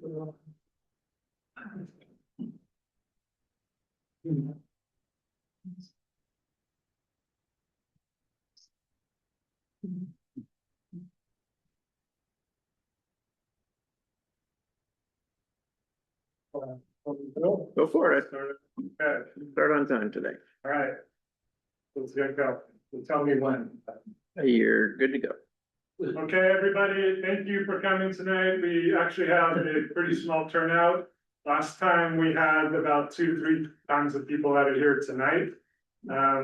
Go for it. Start on time today. All right. Let's get go. Tell me when. You're good to go. Okay, everybody, thank you for coming tonight. We actually have a pretty small turnout. Last time we had about 2-3 times the people that are here tonight.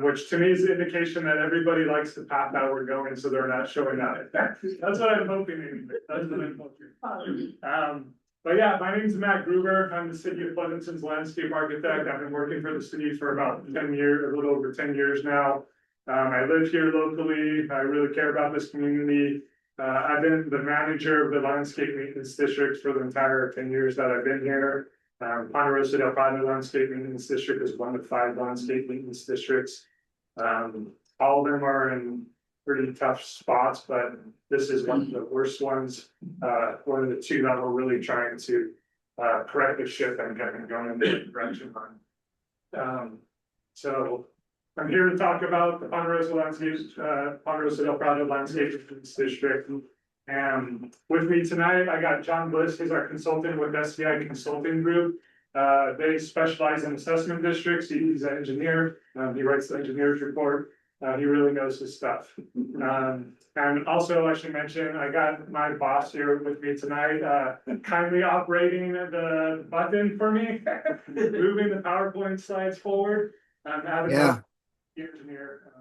Which to me is an indication that everybody likes the path that we're going, so they're not showing up. That's what I'm hoping. Anyway. That's what I'm hoping. But yeah, my name is Matt Gruber. I'm the city of Pleasanton's landscape architect. I've been working for the city for about 10 years, a little over 10 years now. I live here locally. I really care about this community. I've been the manager of the landscape maintenance district for the entire 10 years that I've been here. Ponderosa LMD landscape maintenance district is one of 5 landscape maintenance districts. All of them are in pretty tough spots, but this is one of the worst ones. One of the 2 that we're really trying to correct the ship and getting going in the direction on. So I'm here to talk about the Ponderosa LMD landscape district. And with me tonight, I got John Bliss. He's our consultant with SCI Consulting Group. They specialize in assessment districts. He's an engineer. He writes the engineer's report. He really knows his stuff. And also, I should mention, I got my boss here with me tonight, kindly operating the button for me, moving the PowerPoint slides forward. Yeah. The engineer,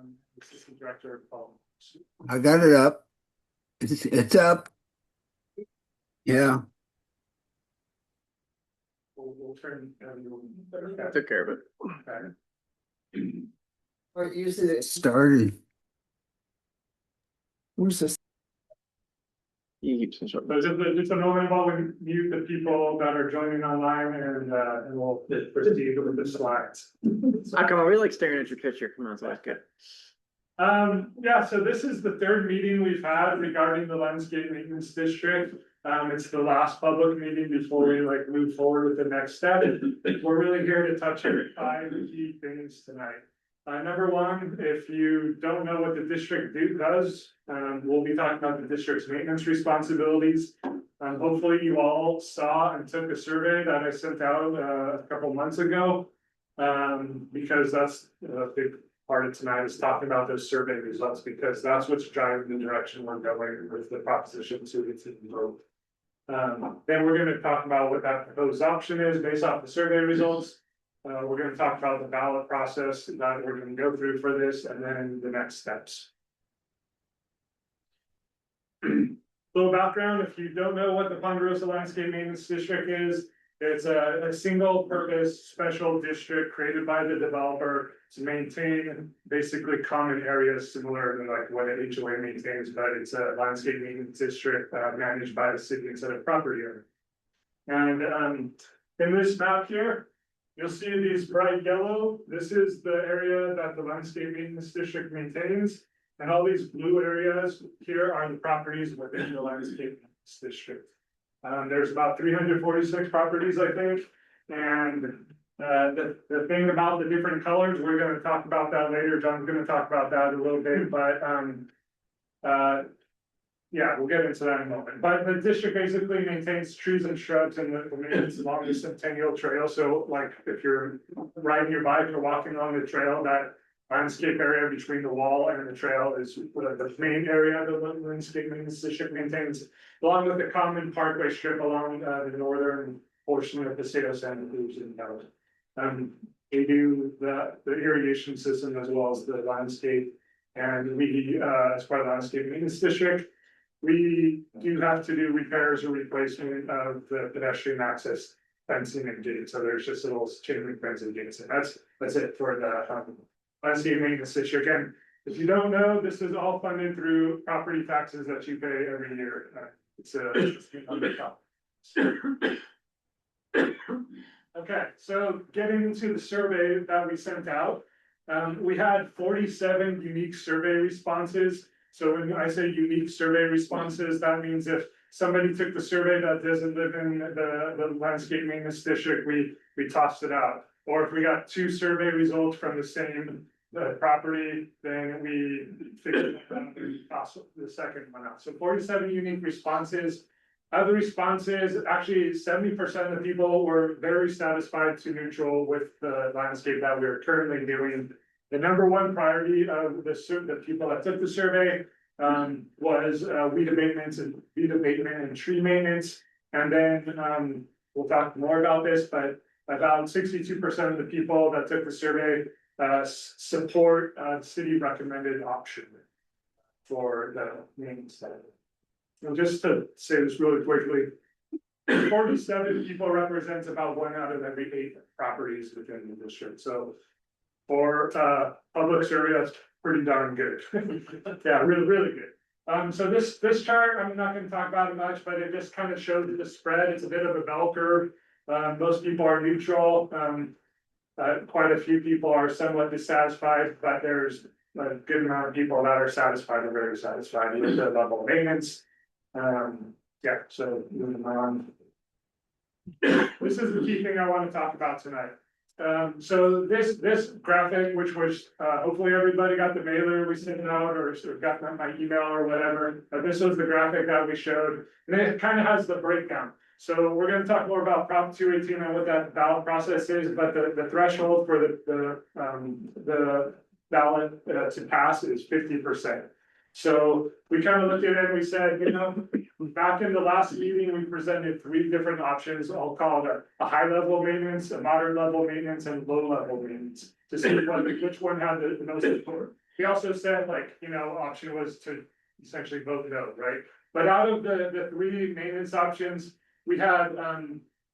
assistant director of Paul. I got it up. It's up. Yeah. We'll turn. Took care of it. Okay. Or usually it started. Where's this? You keep some short. So just a moment while we mute the people that are joining online and we'll proceed with the slides. Come on, we like staring at your picture. Come on, so that's good. Yeah, so this is the 3rd meeting we've had regarding the landscape maintenance district. It's the last public meeting before we move forward with the next step. We're really here to touch on 5 key things tonight. Number 1, if you don't know what the district does, we'll be talking about the district's maintenance responsibilities. Hopefully you all saw and took a survey that I sent out a couple months ago. Because that's a big part of tonight is talking about those survey results, because that's what's driving the direction we're going with the proposition to vote. Then we're going to talk about what that proposed option is based off the survey results. We're going to talk about the ballot process that we're going to go through for this, and then the next steps. Little background, if you don't know what the Ponderosa Landscape Maintenance District is, it's a single purpose special district created by the developer to maintain basically common areas similar to like what an HOA maintains, but it's a landscape maintenance district managed by the city instead of property owner. And in this map here, you'll see these bright yellow. This is the area that the landscape maintenance district maintains. And all these blue areas here are the properties within the landscape maintenance district. There's about 346 properties, I think. And the thing about the different colors, we're going to talk about that later. John's going to talk about that a little bit, but yeah, we'll get into that in a moment. But the district basically maintains trees and shrubs and the maintenance along the Centennial Trail. So like if you're riding your bike or walking along the trail, that landscape area between the wall and the trail is the main area the landscape maintenance district maintains, along with the common parkway strip along the northern portion of the state of Santa Cruz and Cali. They do the irrigation system as well as the landscape, and we, as part of the landscape maintenance district, we do have to do repairs or replacement of the pedestrian access fencing and gates. So there's just a little chain link fence and gates, and that's it for the landscape maintenance district. And if you don't know, this is all funded through property taxes that you pay every year. It's on the top. Okay, so getting into the survey that we sent out, we had 47 unique survey responses. So when I say unique survey responses, that means if somebody took the survey that doesn't live in the landscape maintenance district, we tossed it out. Or if we got two survey results from the same property, then we figured out the second one out. So 47 unique responses. Other responses, actually 70% of the people were very satisfied to neutral with the landscape that we are currently doing. The number one priority of the people that took the survey was weed abatement and tree maintenance. And then we'll talk more about this, but about 62% of the people that took the survey support city recommended option for the maintenance. And just to say this really quickly, 47 people represents about 1 out of every 8 properties within the district. So for public survey, that's pretty darn good. Yeah, really good. So this chart, I'm not going to talk about it much, but it just kind of shows the spread. It's a bit of a bell curve. Most people are neutral. Quite a few people are somewhat dissatisfied, but there's a good amount of people that are satisfied or very satisfied with the level of maintenance. Yeah, so moving on. This is the key thing I want to talk about tonight. So this graphic, which was hopefully everybody got the mailer we sent out or got my email or whatever. This was the graphic that we showed, and it kind of has the breakdown. So we're going to talk more about Prop 218 and what that ballot process is, but the threshold for the ballot to pass is 50%. So we kind of looked at it and we said, you know, back in the last meeting, we presented 3 different options. I'll call it a high level maintenance, a moderate level maintenance, and low level maintenance to see which one had the most support. We also said, like, you know, option was to essentially vote no, right? But out of the 3 maintenance options, we had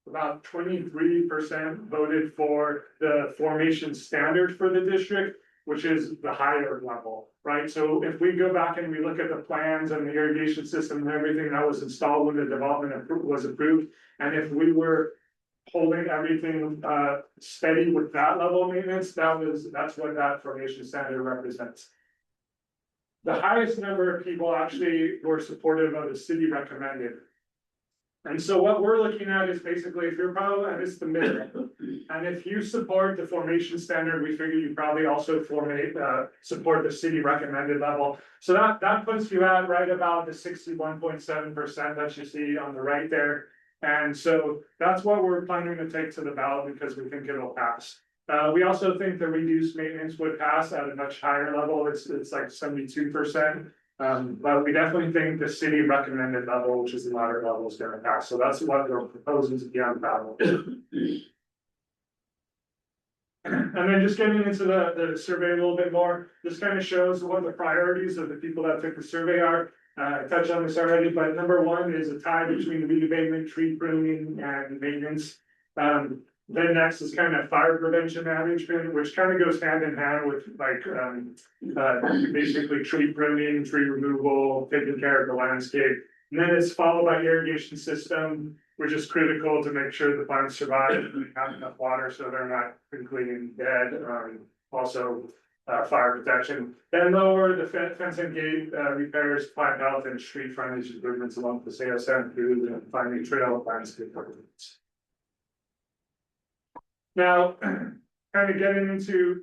about 23% voted for the formation standard for the district, which is the higher level, right? So if we go back and we look at the plans and the irrigation system and everything that was installed when the development was approved, and if we were holding everything steady with that level of maintenance, that's what that formation standard represents. The highest number of people actually were supportive of the city recommended. And so what we're looking at is basically, if you're probably, and it's the middle, and if you support the formation standard, we figure you probably also support the city recommended level. So that puts you at right about the 61.7% that you see on the right there. And so that's what we're planning to take to the ballot because we think it'll pass. We also think the reduced maintenance would pass at a much higher level. It's like 72%. But we definitely think the city recommended level, which is the moderate level, is going to pass. So that's what we're proposing to be on ballot. And then just getting into the survey a little bit more, this kind of shows what the priorities of the people that took the survey are. I touched on this already, but number 1 is a tie between weed abatement, tree pruning, and maintenance. Then next is kind of fire prevention management, which kind of goes hand in hand with like basically tree pruning, tree removal, taking care of the landscape. And then it's followed by irrigation system, which is critical to make sure the plants survive and have enough water so they're not completely dead. Also fire protection. Then lower the fence and gate repairs, plant health, and street frontage improvements along the CSM through and finally trail landscape improvements. Now, kind of getting into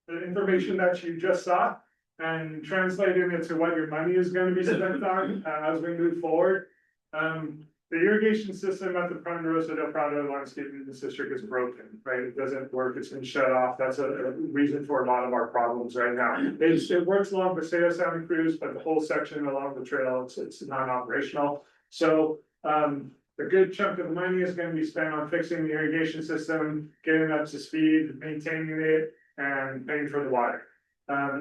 the information that you just saw and translating it to what your money is going to be spent on as we move forward. The irrigation system at the Ponderosa del Prado Landscape District is broken, right? It doesn't work, it's been shut off. That's a reason for a lot of our problems right now. It works along Paseo Santa Cruz, but the whole section along the trail, it's non-operational. So, a good chunk of the money is going to be spent on fixing the irrigation system, getting it up to speed, maintaining it, and paying for the water.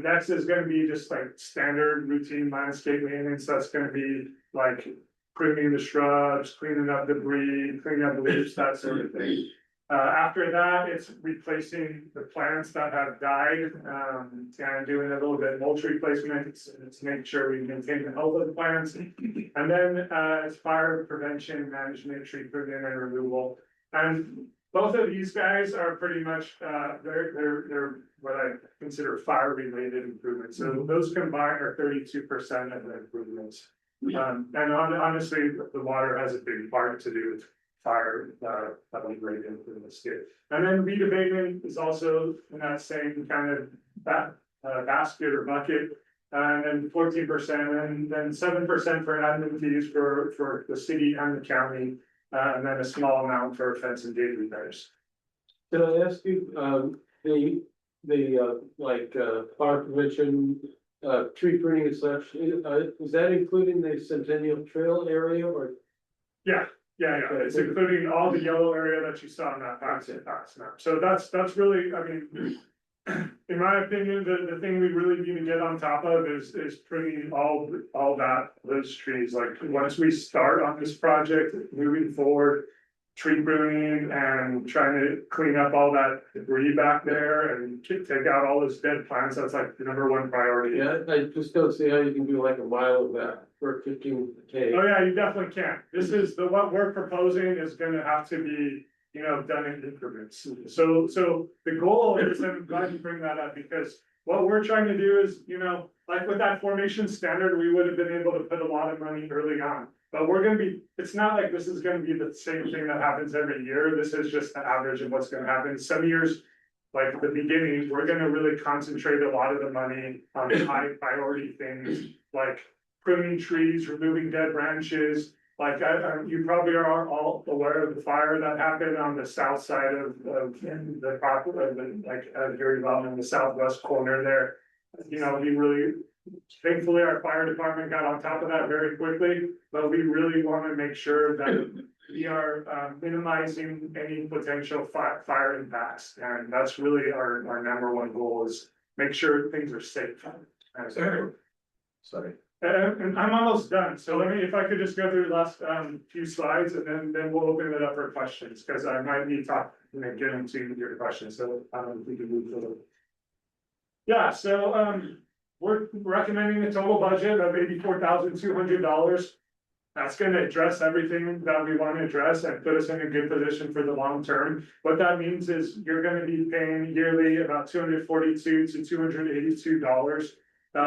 Next is going to be just like standard routine landscape maintenance. That's going to be like pruning the shrubs, cleaning up debris, cleaning up the leaves, that sort of thing. After that, it's replacing the plants that have died and doing a little bit of mulch replacement to make sure we maintain the health of the plants. And then it's fire prevention, management, tree pruning, and removal. And both of these guys are pretty much they're what I consider fire related improvements. So those combined are 32% of the improvements. Honestly, the water has a big part to do with fire, that we break into the skid. And then weed abatement is also in that same kind of basket or bucket. And then 14%, and then 7% for admin fees for the city and the county, and then a small amount for fence and gate repairs. Can I ask you, park prevention, tree pruning and such, is that including the Centennial Trail area or? Yeah, it's including all the yellow area that you saw in that box. So that's really, I mean, in my opinion, the thing we really need to get on top of is pruning all those trees. Like, once we start on this project, moving forward, tree pruning and trying to clean up all that debris back there and take out all those dead plants, that's like the #1 priority. Yeah, I just don't see how you can do like a mile of that for 15K. Oh yeah, you definitely can. This is what we're proposing is gonna have to be, done in increments. So the goal is, I'm glad you bring that up, because what we're trying to do is, like with that formation standard, we would have been able to put a lot of money early on. But it's not like this is gonna be the same thing that happens every year. This is just the average of what's gonna happen. Some years, like the beginning, we're gonna really concentrate a lot of the money on high priority things like pruning trees, removing dead branches. Like, you probably are all aware of the fire that happened on the south side of the property, like, your development in the southwest corner there. Thankfully, our fire department got on top of that very quickly, but we really want to make sure that we are minimizing any potential fire impacts. And that's really our #1 goal, is make sure things are safe. Sorry. And I'm almost done, so if I could just go through the last few slides, and then we'll open it up for questions, because I might need to get into your questions, so we can move forward. Yeah, so we're recommending a total budget of $84,200. That's gonna address everything that we want to address and put us in a good position for the long term. What that means is you're gonna be paying yearly about $242 to $282.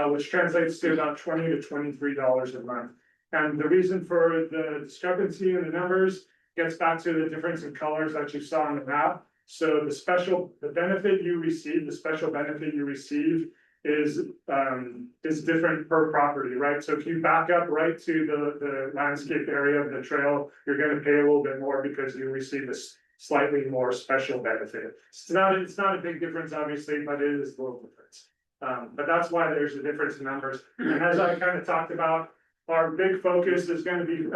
Which translates to about $20 to $23 a month. And the reason for the discrepancy in the numbers gets back to the difference in colors that you saw on the map. So the special benefit you receive is different per property, right? So if you back up right to the landscape area of the trail, you're gonna pay a little bit more because you receive a slightly more special benefit. It's not a big difference, obviously, but it is a little difference. But that's why there's a difference in numbers. And as I kind of talked about, our big focus is gonna be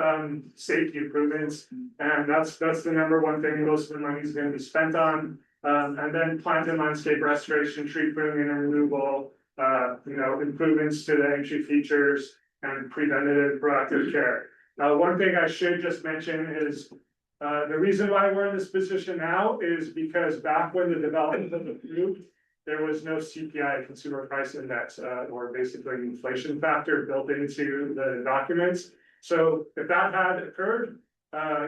safety improvements. And that's the #1 thing most of the money is gonna be spent on. And then plant and landscape restoration, tree pruning and removal, improvements to the entry features and preventative proactive care. Now, one thing I should just mention is the reason why we're in this position now is because back when the development was approved, there was no CPI, consumer price index, or basically inflation factor built into the documents. So if that had occurred,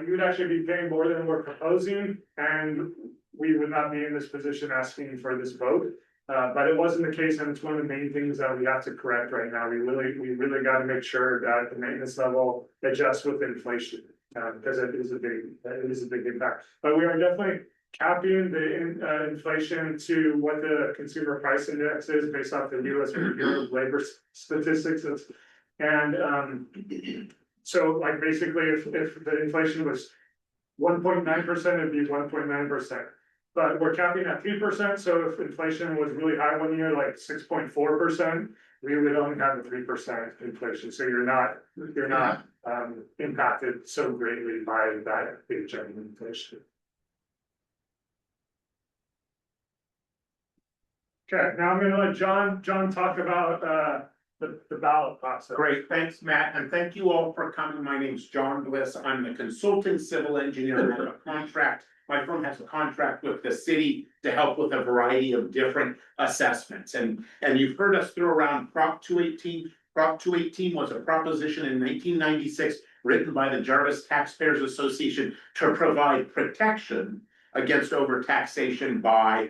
you would actually be paying more than we're proposing, and we would not be in this position asking for this vote. But it wasn't the case, and it's one of the main things that we have to correct right now. We really got to make sure that the maintenance level adjusts with inflation, because it is a big impact. But we are definitely capping the inflation to what the consumer price index is based off the US Bureau of Labor statistics. And so, like, basically, if the inflation was 1.9%, it'd be 1.9%. But we're capping at 3%, so if inflation was really high one year, like 6.4%, we would only have a 3% inflation. So you're not impacted so greatly by that big jump in inflation. Okay, now I'm gonna let John talk about the ballot process. Great, thanks, Matt, and thank you all for coming. My name's John Bliss. I'm the consultant civil engineer. I have a contract. My firm has a contract with the city to help with a variety of different assessments. And you've heard us throw around Prop 218. Prop 218 was a proposition in 1996 written by the Jarvis Taxpayers Association to provide protection against overtaxation by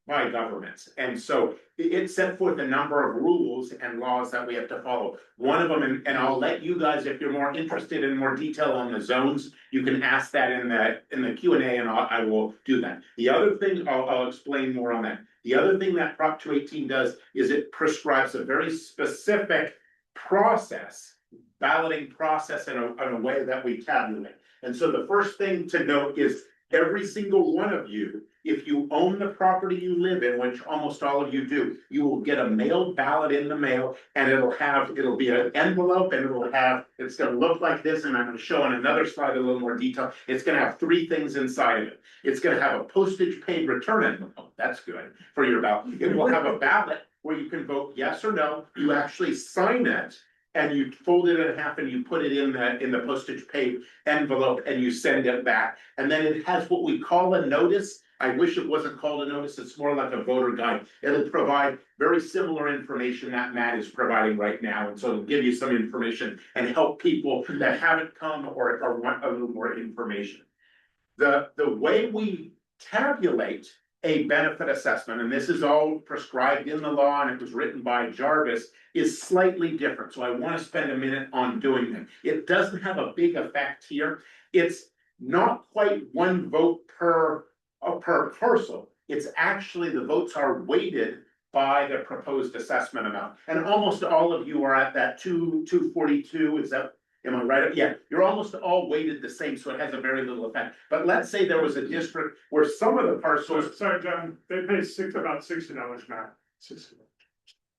governments. And so it set forth a number of rules and laws that we have to follow. One of them, and I'll let you guys, if you're more interested in more detail on the zones, you can ask that in the Q&A, and I will do that. The other thing, I'll explain more on that. The other thing that Prop 218 does is it prescribes a very specific process, balloting process in a way that we tabulate. And so the first thing to note is every single one of you, if you own the property you live in, which almost all of you do, you will get a mailed ballot in the mail, and it'll be an envelope, and it's gonna look like this, and I'm gonna show on another slide a little more detail. It's gonna have three things inside of it. It's gonna have a postage paid return envelope. That's good for your ballot. It will have a ballot where you can vote yes or no. You actually sign it, and you fold it in half and you put it in the postage paid envelope and you send it back. And then it has what we call a notice. I wish it wasn't called a notice, it's more like a voter guide. It'll provide very similar information that Matt is providing right now. And so it'll give you some information and help people that haven't come or want a little more information. The way we tabulate a benefit assessment, and this is all prescribed in the law and it was written by Jarvis, is slightly different. So I want to spend a minute on doing them. It doesn't have a big effect here. It's not quite one vote per parcel. It's actually the votes are weighted by the proposed assessment amount. And almost all of you are at that 242, is that, am I right? Yeah, you're almost all weighted the same, so it has a very little effect. But let's say there was a district where some of the parcels. Sorry, John, they pay about $60 now. $60.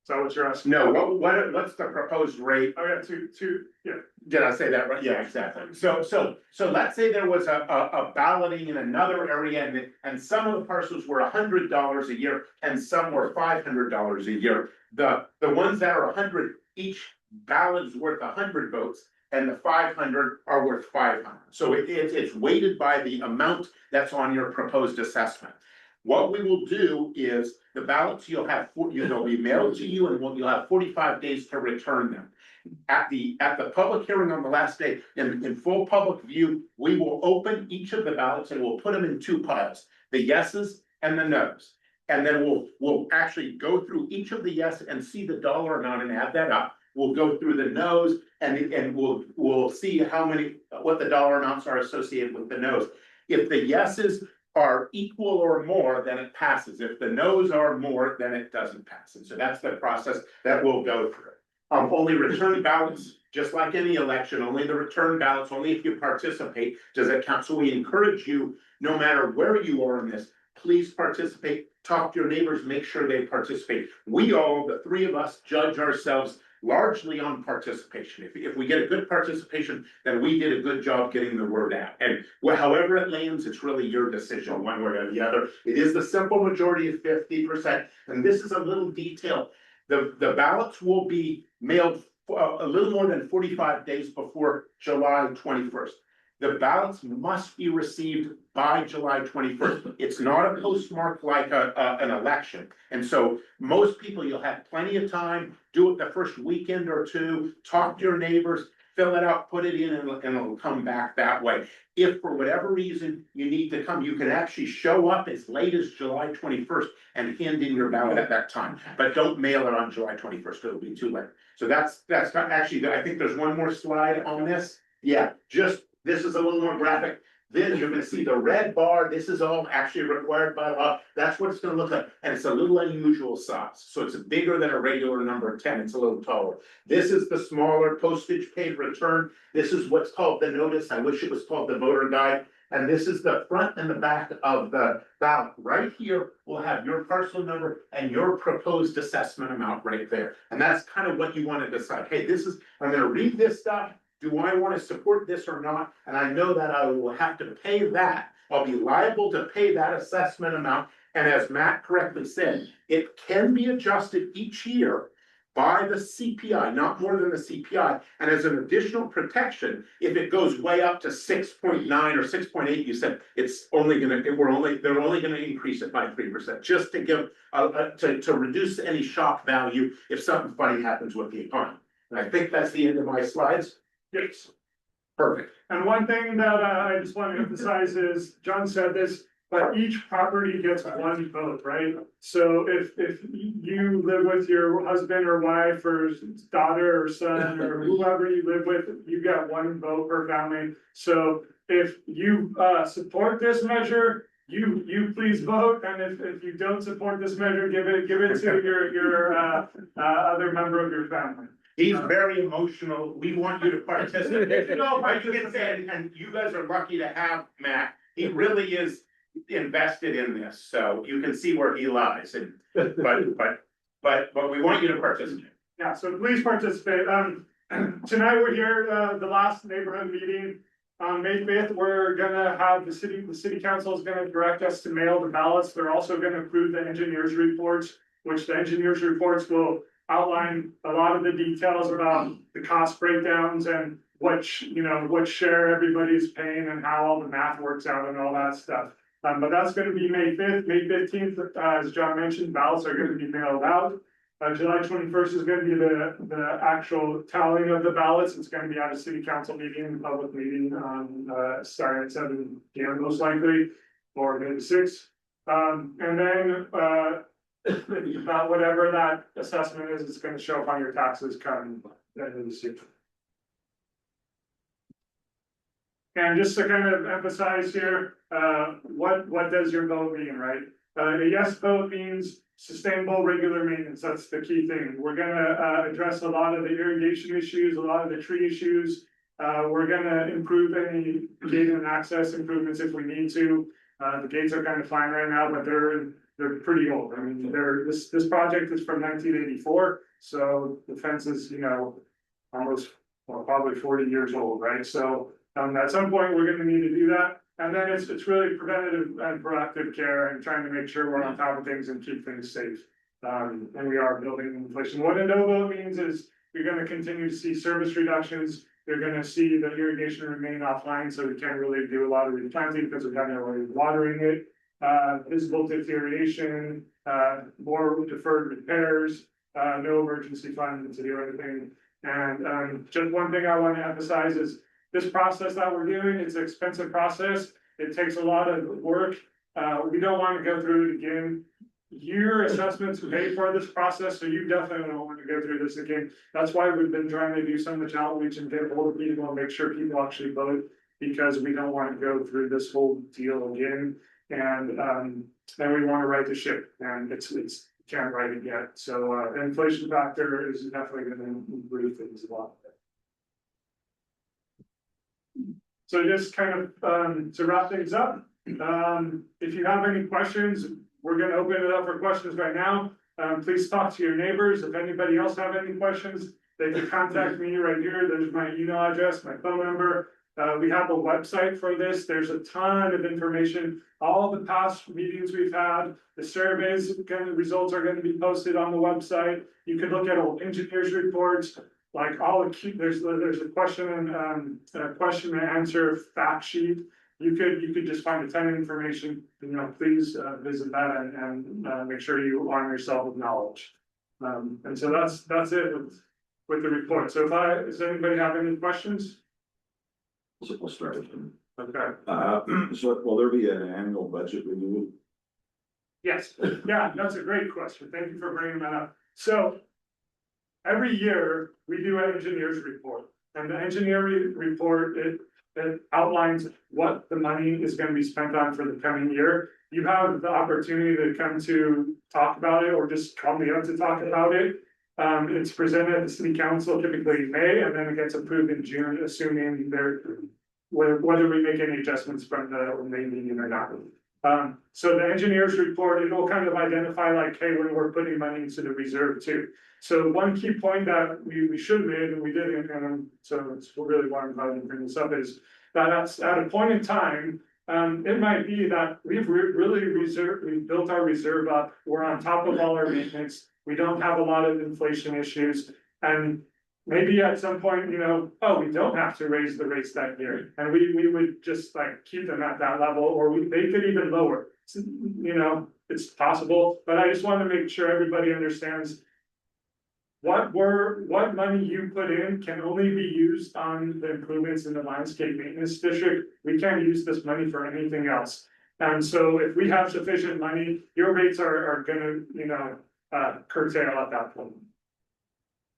Is that what you're asking? No, what's the proposed rate? Oh, yeah, yeah. Did I say that right? Yeah, exactly. So let's say there was a balloting in another area and some of the parcels were $100 a year and some were $500 a year. The ones that are 100, each ballot's worth 100 votes. And the 500 are worth 500. So it's weighted by the amount that's on your proposed assessment. What we will do is the ballots they'll be mailed to you, and you'll have 45 days to return them. At the public hearing on the last day, in full public view, we will open each of the ballots and we'll put them in two piles: the yeses and the nos. And then we'll actually go through each of the yes and see the dollar amount and add that up. We'll go through the no's and we'll see what the dollar amounts are associated with the no's. If the yeses are equal or more, then it passes. If the no's are more, then it doesn't pass. And so that's the process that we'll go through. Only return ballots, just like any election, only the return ballots, only if you participate does it count. So we encourage you, no matter where you are in this, please participate, talk to your neighbors, make sure they participate. We all, the three of us, judge ourselves largely on participation. If we get a good participation, then we did a good job getting the word out. And however it lands, it's really your decision, one way or the other. It is the simple majority of 50%. And this is a little detail. The ballots will be mailed a little more than 45 days before July 21st. The ballots must be received by July 21st. It's not a postmark like an election. And so most people, you'll have plenty of time, do it the first weekend or two, talk to your neighbors, fill it out, put it in, and it'll come back that way. If for whatever reason you need to come, you can actually show up as late as July 21st and hand in your ballot at that time. But don't mail it on July 21st, it'll be too late. So that's actually, I think there's one more slide on this. Yeah, this is a little more graphic. Then you're gonna see the red bar. This is all actually required by law. That's what it's gonna look like. And it's a little unusual size. So it's bigger than a regular number 10. It's a little taller. This is the smaller postage paid return. This is what's called the notice. I wish it was called the voter guide. And this is the front and the back of the ballot. Right here, we'll have your parcel number and your proposed assessment amount right there. And that's kind of what you want to decide. Hey, I'm gonna read this stuff. Do I want to support this or not? And I know that I will have to pay that. I'll be liable to pay that assessment amount. And as Matt correctly said, it can be adjusted each year by the CPI, not more than the CPI. And as an additional protection, if it goes way up to 6.9 or 6.8, you said they're only gonna increase it by 3%, just to give to reduce any shock value if something funny happens with the economy. And I think that's the end of my slides. Yes. Perfect. And one thing that I just want to emphasize is, John said this, but each property gets one vote, right? So if you live with your husband or wife or daughter or son or whoever you live with, you get one vote per family. So if you support this measure, you please vote, and if you don't support this measure, give it to your other member of your family. He's very emotional. We want you to participate. No, but you can say, and you guys are lucky to have Matt. He really is invested in this, so you can see where he lies and, but we want you to participate. Yeah, so please participate. Tonight we're here, the last neighborhood meeting. On May 5th, we're gonna have the city council is gonna direct us to mail the ballots. They're also gonna approve the engineer's reports, which the engineer's reports will outline a lot of the details about the cost breakdowns and what share everybody's paying and how all the math works out and all that stuff. But that's gonna be May 5th, May 15th, as John mentioned, ballots are gonna be mailed out. July 21st is gonna be the actual tallying of the ballots. It's gonna be at a city council meeting, public meeting, starting at 7 p.m. most likely, or maybe 6. And then, about whatever that assessment is, it's gonna show up on your taxes coming into the city. And just to kind of emphasize here, what does your vote mean, right? A yes vote means sustainable regular maintenance. That's the key thing. We're gonna address a lot of the irrigation issues, a lot of the tree issues. We're gonna improve any gate and access improvements if we need to. The gates are kind of fine right now, but they're pretty old. I mean, this project is from 1984, so the fence is, almost, well, probably 40 years old, right? So at some point, we're gonna need to do that. And then it's really preventative and proactive care and trying to make sure we're on top of things and keep things safe. And we are building inflation. What a no vote means is you're gonna continue to see service reductions. You're gonna see the irrigation remain offline, so we can't really do a lot of replanting because we haven't really watering it. Visible deterioration, more deferred repairs, no emergency fund to do anything. And just one thing I want to emphasize is this process that we're doing, it's an expensive process. It takes a lot of work. We don't want to go through it again. Your assessments pay for this process, so you definitely don't want to go through this again. That's why we've been trying to do so much outreach and get hold of people and make sure people actually vote, because we don't want to go through this whole deal again. And then we want to right the ship, and it's can't write it yet. So the inflation factor is definitely going to improve things a lot. So just kind of to wrap things up, if you have any questions, we're gonna open it up for questions right now. Please talk to your neighbors. If anybody else have any questions, they can contact me right here. There's my email address, my phone number. We have a website for this. There's a ton of information. All the past meetings we've had, the surveys, results are going to be posted on the website. You can look at old engineers' reports. Like all the key, there's a question and answer fact sheet. You could just find a ton of information. Please visit that and make sure you arm yourself with knowledge. And so that's it with the report. So does anybody have any questions? So we'll start. Okay. So will there be an annual budget review? Yes. Yeah, that's a great question. Thank you for bringing that up. So every year we do an engineer's report, and the engineering report, it outlines what the money is going to be spent on for the coming year. You have the opportunity to come to talk about it, or just call me up to talk about it. It's presented at the city council typically in May, and then it gets approved in June, assuming whether we make any adjustments from the May meeting or not. So the engineer's report, it will kind of identify like, hey, when we're putting money into the reserve too. So one key point that we should have made, and we didn't, and so it's really why I'm glad to bring this up, is that at a point in time, it might be that we've built our reserve up, we're on top of all our maintenance, we don't have a lot of inflation issues, and maybe at some point, we don't have to raise the rates that year, and we would just like keep them at that level, or they could even lower. It's possible, but I just want to make sure everybody understands what money you put in can only be used on the improvements in the landscape maintenance district. We can't use this money for anything else. And so if we have sufficient money, your rates are gonna, curtail at that point.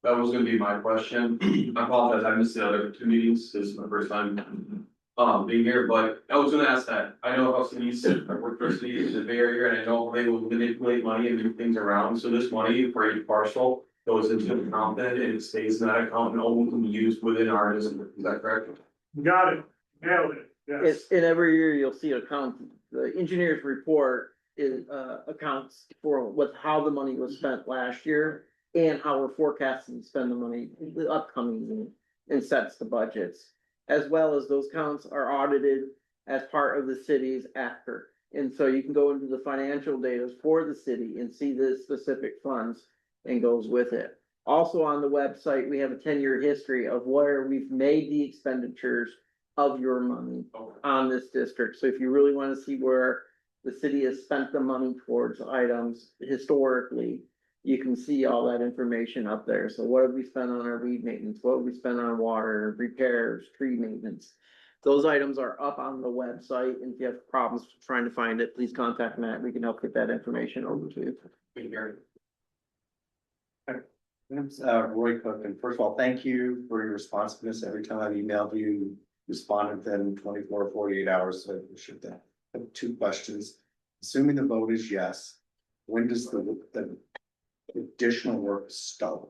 That was gonna be my question. I apologize, I missed the other two meetings, this is my first time being here, but I was gonna ask that. I know how cities, I work for cities in the Bay Area, and I know they will manipulate money and move things around, so this money for each parcel goes into an account then, and it stays in that account and only can be used within our district, is that correct? Got it, nailed it, yes. And every year you'll see account, the engineer's report is, accounts for how the money was spent last year and how we're forecasting to spend the money the upcoming year, and sets the budgets. As well as those counts are audited as part of the city's after. And so you can go into the financial data for the city and see the specific funds and goes with it. Also on the website, we have a 10-year history of where we've made the expenditures of your money on this district. So if you really want to see where the city has spent the money towards items historically, you can see all that information up there. So what have we spent on our weed maintenance? What have we spent on water, repairs, tree maintenance? Those items are up on the website, and if you have problems trying to find it, please contact Matt. We can help get that information over to you. My name's Roy Cook, and first of all, thank you for your responsiveness. Every time I've emailed you, responded within 24 or 48 hours, so I appreciate that. I have two questions. Assuming the vote is yes, when does the additional work start?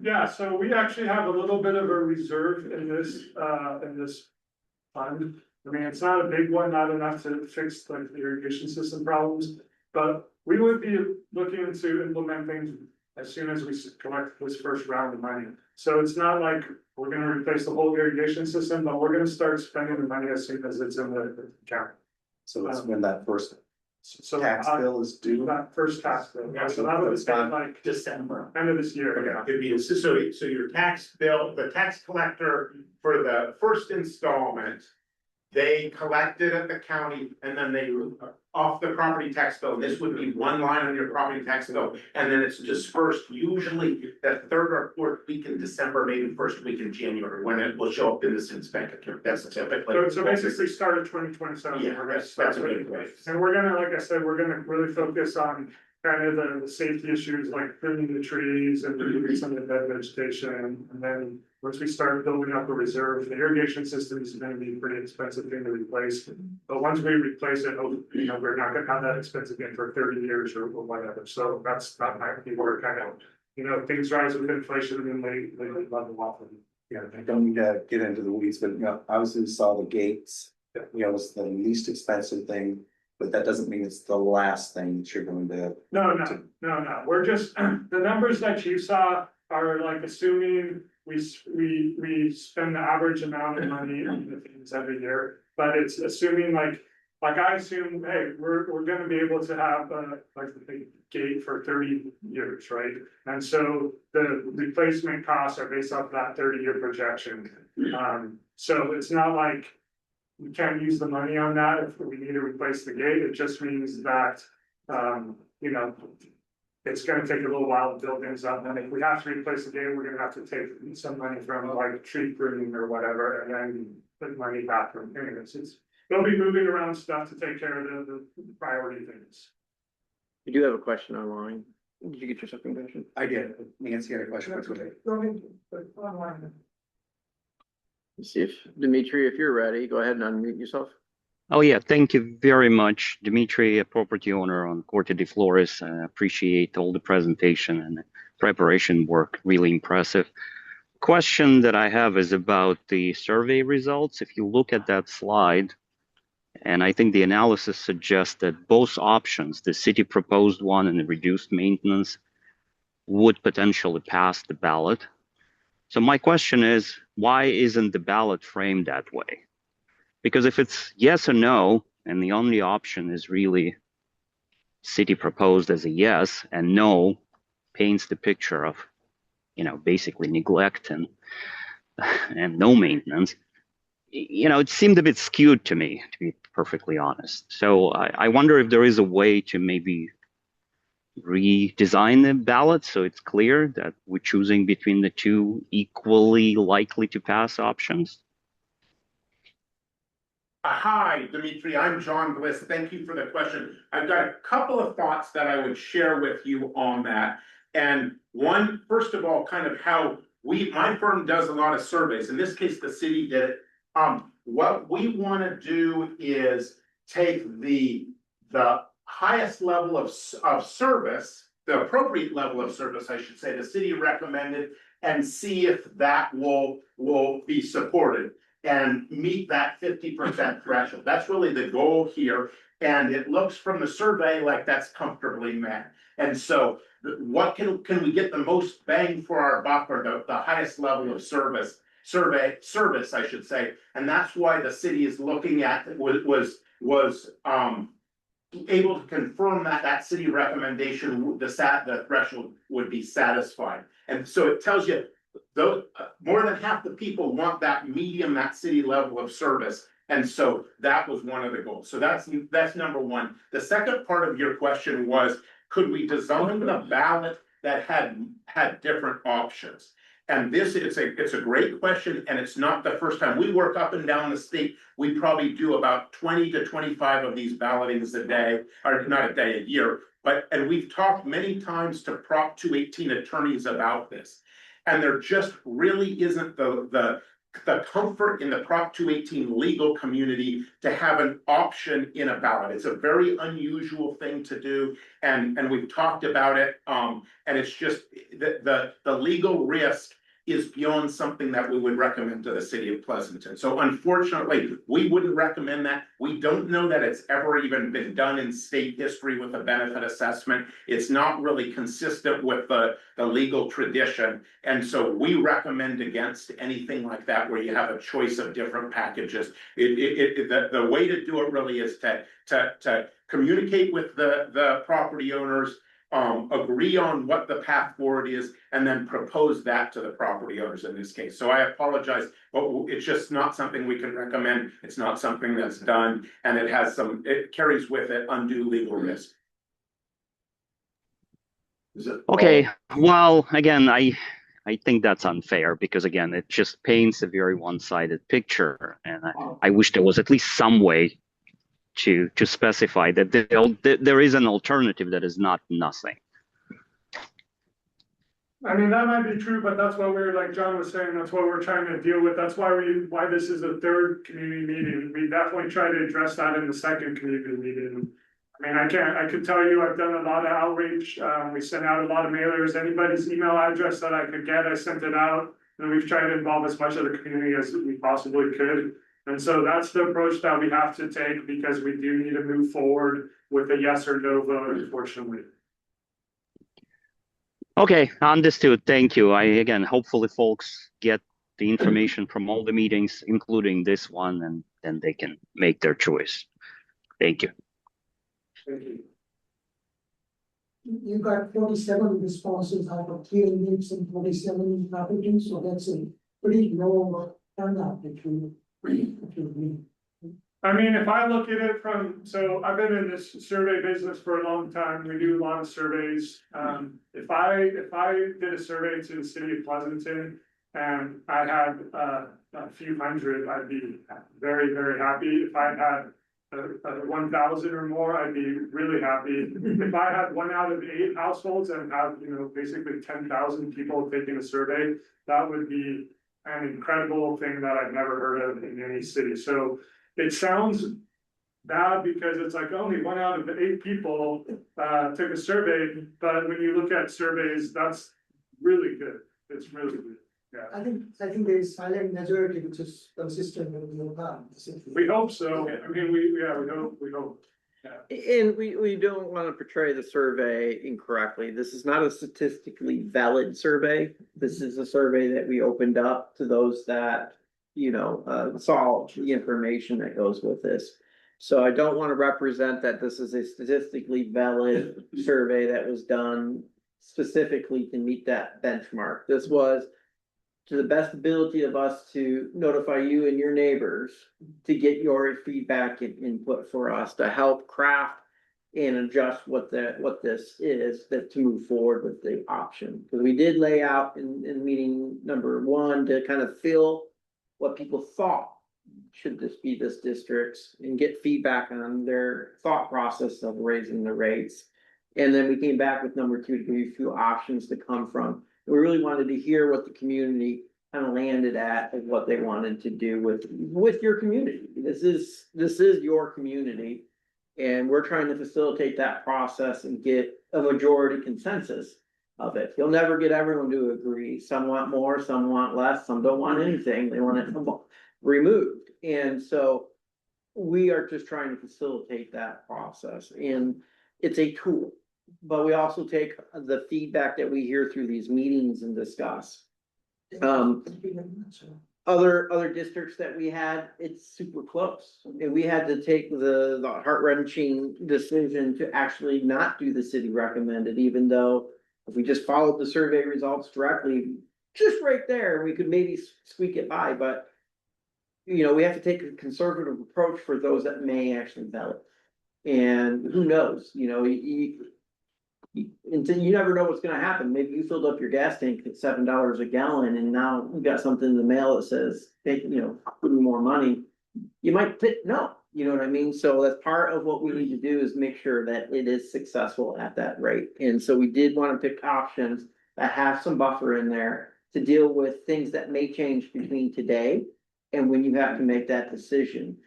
Yeah, so we actually have a little bit of a reserve in this fund. I mean, it's not a big one, not enough to fix like the irrigation system problems, but we would be looking to implement things as soon as we collect this first round of money. So it's not like we're gonna replace the whole irrigation system, but we're gonna start spending the money as soon as it's in the account. So it's when that first So tax bill is due? that first tax bill, yeah, so that would be like December. end of this year, yeah. It'd be, so your tax bill, the tax collector for the first installment, they collect it at the county and then they off the property tax bill. This would be one line on your property tax bill. And then it's dispersed usually that third or fourth week in December, maybe first week in January, when it will show up in the city's bank account. That's typically. So basically start of 2027. Yeah, that's a good place. And we're gonna, like I said, we're gonna really focus on kind of the safety issues like pruning the trees and removing some of the dead vegetation. And then once we start building up a reserve, the irrigation system is gonna be a pretty expensive thing to replace. But once we replace it, we're not gonna have that expense again for 30 years or whatever. So that might be where kind of, things rise with inflation and then they level off. Yeah, I don't need to get into the weeds, but obviously we saw the gates, was the least expensive thing. But that doesn't mean it's the last thing that you're going to. No, we're just, the numbers that you saw are like assuming we spend the average amount of money on the things every year. But it's assuming like I assume, hey, we're gonna be able to have like the big gate for 30 years, right? And so the replacement costs are based off that 30-year projection. So it's not like we can't use the money on that if we need to replace the gate. It just means that, it's gonna take a little while to build things up. And if we have to replace the gate, we're gonna have to take some money from like tree pruning or whatever, and then put money back from anyways. We'll be moving around stuff to take care of the priority things. You do have a question online. Did you get your second question? I did. Nancy had a question. Let's see if Dimitri, if you're ready, go ahead and unmute yourself. Oh yeah, thank you very much, Dimitri, a property owner on Corte de Flores. I appreciate all the presentation and preparation work, really impressive. Question that I have is about the survey results. If you look at that slide, and I think the analysis suggests that both options, the city proposed one and the reduced maintenance, would potentially pass the ballot. So my question is, why isn't the ballot framed that way? Because if it's yes or no, and the only option is really city proposed as a yes and no paints the picture of, basically neglect and no maintenance, it seemed a bit skewed to me, to be perfectly honest. So I wonder if there is a way to maybe redesign the ballot so it's clear that we're choosing between the two equally likely to pass options. Hi, Dimitri, I'm John Bliss. Thank you for the question. I've got a couple of thoughts that I would share with you on that. And one, first of all, kind of how my firm does a lot of surveys. In this case, the city did it. What we want to do is take the highest level of service, the appropriate level of service, I should say, the city recommended, and see if that will be supported and meet that 50% threshold. That's really the goal here. And it looks from the survey like that's comfortably met. And so what can we get the most bang for our buck, or the highest level of service, I should say. And that's why the city is looking at, was able to confirm that that city recommendation, the threshold would be satisfied. And so it tells you, though, more than half the people want that medium, that city level of service. And so that was one of the goals. So that's number one. The second part of your question was, could we design the ballot that had different options? And it's a great question, and it's not the first time. We work up and down the state. We probably do about 20 to 25 of these ballotings a day, or not a day, a year. And we've talked many times to Prop 218 attorneys about this. And there just really isn't the comfort in the Prop 218 legal community to have an option in a ballot. It's a very unusual thing to do, and we've talked about it. And it's just the legal risk is beyond something that we would recommend to the city of Pleasanton. So unfortunately, we wouldn't recommend that. We don't know that it's ever even been done in state history with a benefit assessment. It's not really consistent with the legal tradition. And so we recommend against anything like that where you have a choice of different packages. The way to do it really is to communicate with the property owners, agree on what the path forward is, and then propose that to the property owners in this case. So I apologize, but it's just not something we can recommend. It's not something that's done, and it carries with it undue legal risk. Okay, well, again, I think that's unfair because, again, it just paints a very one-sided picture, and I wish there was at least some way to specify that there is an alternative that is not nothing. I mean, that might be true, but that's what we're, like John was saying, that's what we're trying to deal with. That's why this is a third community meeting. We definitely try to address that in the second community meeting. I mean, I could tell you, I've done a lot of outreach. We sent out a lot of mailers. Anybody's email address that I could get, I sent it out. And we've tried to involve as much of the community as we possibly could. And so that's the approach that we have to take, because we do need to move forward with a yes or no vote, unfortunately. Okay, understood. Thank you. Again, hopefully folks get the information from all the meetings, including this one, and then they can make their choice. Thank you. Thank you. You got 47 responses out of 3 meetings and 47 applicants, so that's a pretty low turnout if you I mean, if I look at it so I've been in this survey business for a long time. We do a lot of surveys. If I did a survey to the city of Pleasanton and I had a few hundred, I'd be very, very happy. If I had 1,000 or more, I'd be really happy. If I had 1 out of 8 households and have, basically 10,000 people taking a survey, that would be an incredible thing that I've never heard of in any city. So it sounds bad because it's like only 1 out of 8 people took a survey, but when you look at surveys, that's really good. It's really good. Yeah. I think there is silent majority which is consistent with your plan. We hope so. I mean, we hope. Yeah. And we don't want to portray the survey incorrectly. This is not a statistically valid survey. This is a survey that we opened up to those that, saw the information that goes with this. So I don't want to represent that this is a statistically valid survey that was done specifically to meet that benchmark. This was to the best ability of us to notify you and your neighbors to get your feedback and input for us to help craft and adjust what this is to move forward with the option. Because we did lay out in meeting number 1 to kind of fill what people thought should this be this district's, and get feedback on their thought process of raising the rates. And then we came back with number two to give you a few options to come from. We really wanted to hear what the community kind of landed at and what they wanted to do with your community. This is your community. And we're trying to facilitate that process and get a majority consensus of it. You'll never get everyone to agree. Some want more, some want less, some don't want anything. They want it removed. And so we are just trying to facilitate that process. And it's a tool, but we also take the feedback that we hear through these meetings and discuss. Other districts that we had, it's super close. And we had to take the heart-wrenching decision to actually not do the city recommended, even though if we just followed the survey results directly, just right there, we could maybe squeak it by, but you know, we have to take a conservative approach for those that may actually ballot. And who knows, you know, until you never know what's gonna happen. Maybe you filled up your gas tank at $7 a gallon and now you got something in the mail that says, take, you know, give me more money. You might pick no, you know what I mean? So that's part of what we need to do is make sure that it is successful at that rate. And so we did want to pick options that have some buffer in there to deal with things that may change between today and when you have to make that decision.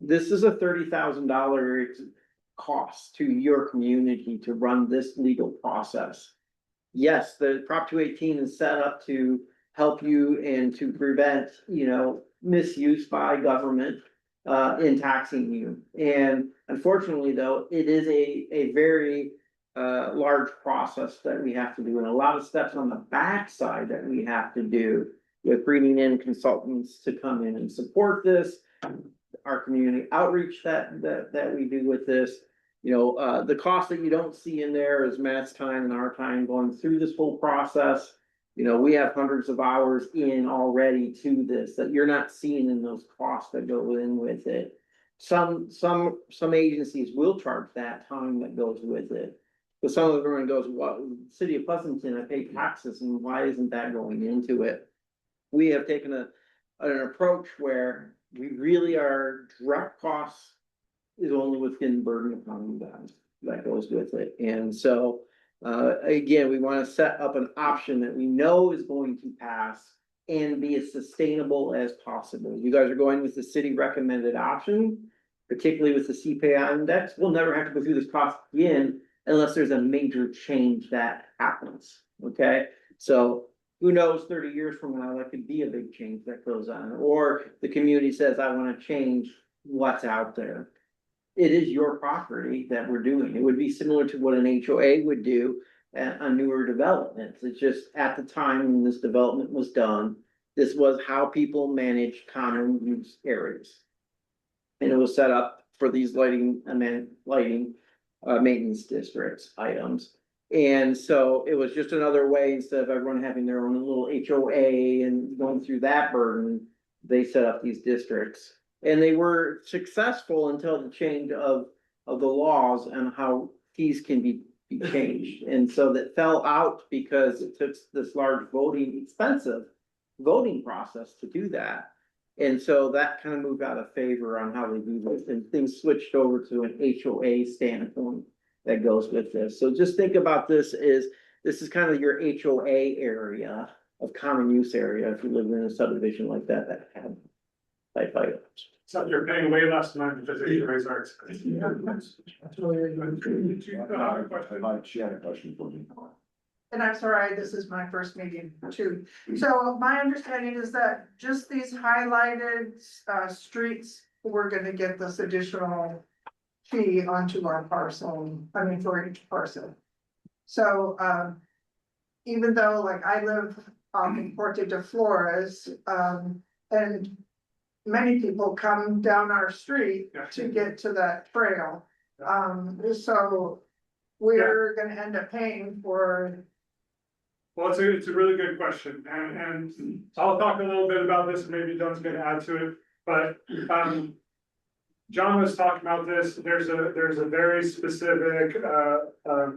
This is a $30,000 cost to your community to run this legal process. Yes, the Prop 218 is set up to help you and to prevent, you know, misuse by government in taxing you. And unfortunately, though, it is a very large process that we have to do, and a lot of steps on the backside that we have to do with bringing in consultants to come in and support this, our community outreach that we do with this. You know, the cost that you don't see in there is Matt's time and our time going through this whole process. You know, we have hundreds of hours in already to this that you're not seeing in those costs that go in with it. Some agencies will charge that time that goes with it. But some of everyone goes, well, City of Pleasanton, I pay taxes, and why isn't that going into it? We have taken an approach where we really are direct costs is only within burden upon you guys that goes with it. And so, again, we want to set up an option that we know is going to pass and be as sustainable as possible. You guys are going with the city recommended option, particularly with the CPI index. We'll never have to go through this cost again unless there's a major change that happens. Okay, so who knows, 30 years from now, that could be a big change that goes on, or the community says, I want to change what's out there. It is your property that we're doing. It would be similar to what an HOA would do at a newer development. It's just at the time when this development was done, this was how people managed common use areas. And it was set up for these lighting maintenance districts items. And so it was just another way, instead of everyone having their own little HOA and going through that burden, they set up these districts. And they were successful until the change of the laws and how fees can be changed. And so that fell out because it took this large expensive voting process to do that. And so that kind of moved out of favor on how they do this, and things switched over to an HOA standpoint that goes with this. So just think about this is kind of your HOA area of common use area if you live in a subdivision like that have type items. So you're paying way less money because HOAs are expensive. She had a question for me. And I'm sorry, this is my first meeting too. So my understanding is that just these highlighted streets, we're gonna get this additional fee onto our parcel, I mean, for each parcel. So even though like I live in Porte de Flores, and many people come down our street to get to that trail. So we're gonna end up paying for. Well, it's a really good question, and I'll talk a little bit about this, and maybe John's gonna add to it, but John was talking about this. There's a very specific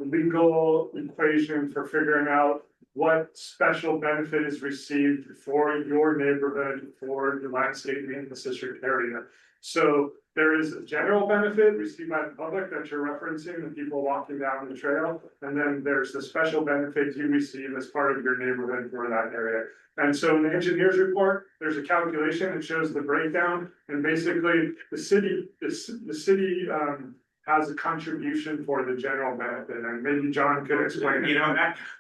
legal equation for figuring out what special benefit is received for your neighborhood for the landscape maintenance district area. So there is a general benefit received by the public that you're referencing, the people walking down the trail. And then there's the special benefit you receive as part of your neighborhood for that area. And so in the engineer's report, there's a calculation that shows the breakdown, and basically the city has a contribution for the general benefit, and maybe John could explain it. You know,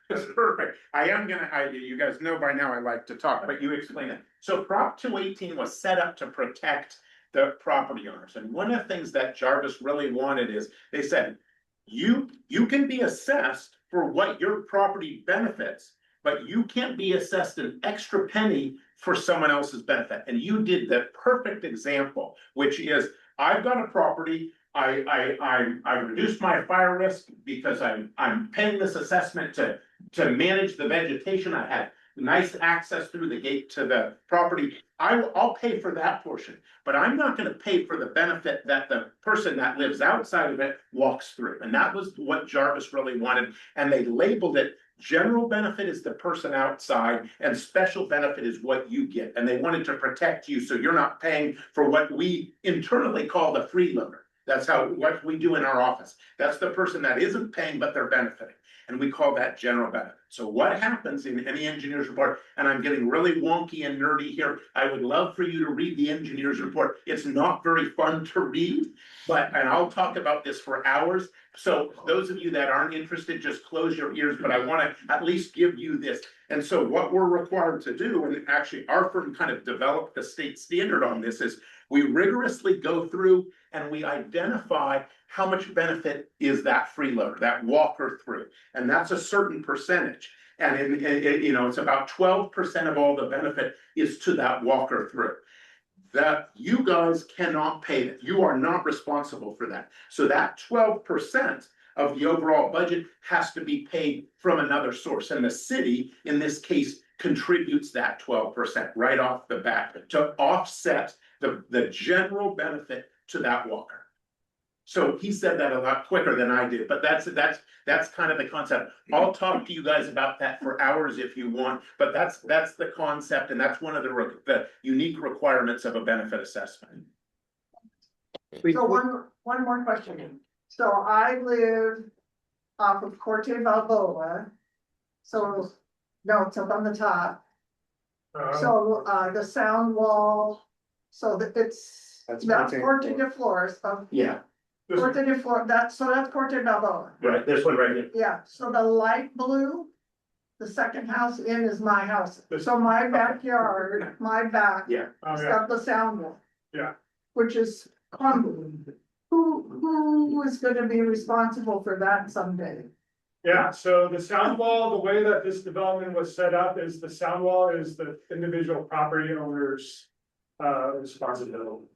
that's perfect. You guys know by now I like to talk, but you explain it. So Prop 218 was set up to protect the property owners. And one of the things that Jarvis really wanted is, they said, you can be assessed for what your property benefits, but you can't be assessed an extra penny for someone else's benefit. And you did the perfect example, which is, I've got a property, I reduced my fire risk because I'm paying this assessment to manage the vegetation. I had nice access through the gate to the property. I'll pay for that portion, but I'm not gonna pay for the benefit that the person that lives outside of it walks through. And that was what Jarvis really wanted. And they labeled it, general benefit is the person outside and special benefit is what you get. And they wanted to protect you so you're not paying for what we internally call the freeloader. That's what we do in our office. That's the person that isn't paying, but they're benefiting. And we call that general benefit. So what happens in any engineer's report, and I'm getting really wonky and nerdy here, I would love for you to read the engineer's report. It's not very fun to read, and I'll talk about this for hours. So those of you that aren't interested, just close your ears, but I wanna at least give you this. And so what we're required to do, and actually our firm kind of developed the state standard on this, is we rigorously go through and we identify how much benefit is that freeloader, that walker through. And that's a certain percentage. And it's about 12% of all the benefit is to that walker through. That you guys cannot pay that. You are not responsible for that. So that 12% of the overall budget has to be paid from another source. And the city, in this case, contributes that 12% right off the bat to offset the general benefit to that walker. So he said that a lot quicker than I did, but that's kind of the concept. I'll talk to you guys about that for hours if you want, but that's the concept, and that's one of the unique requirements of a benefit assessment. So one more question. So I live off of Corte Balboa. So, no, it's up on the top. So, the sound wall, so that that's Corte de Flores. Yeah. Corte de Flores, that's Corte Balboa. Right, this one right here. Yeah, so the light blue, the second house in is my house. So my backyard, my back. Yeah. Has got the sound wall. Yeah. Which is crumbling. Who is gonna be responsible for that someday? Yeah, so the sound wall, the way that this development was set up is the sound wall is the individual property owner's responsibility.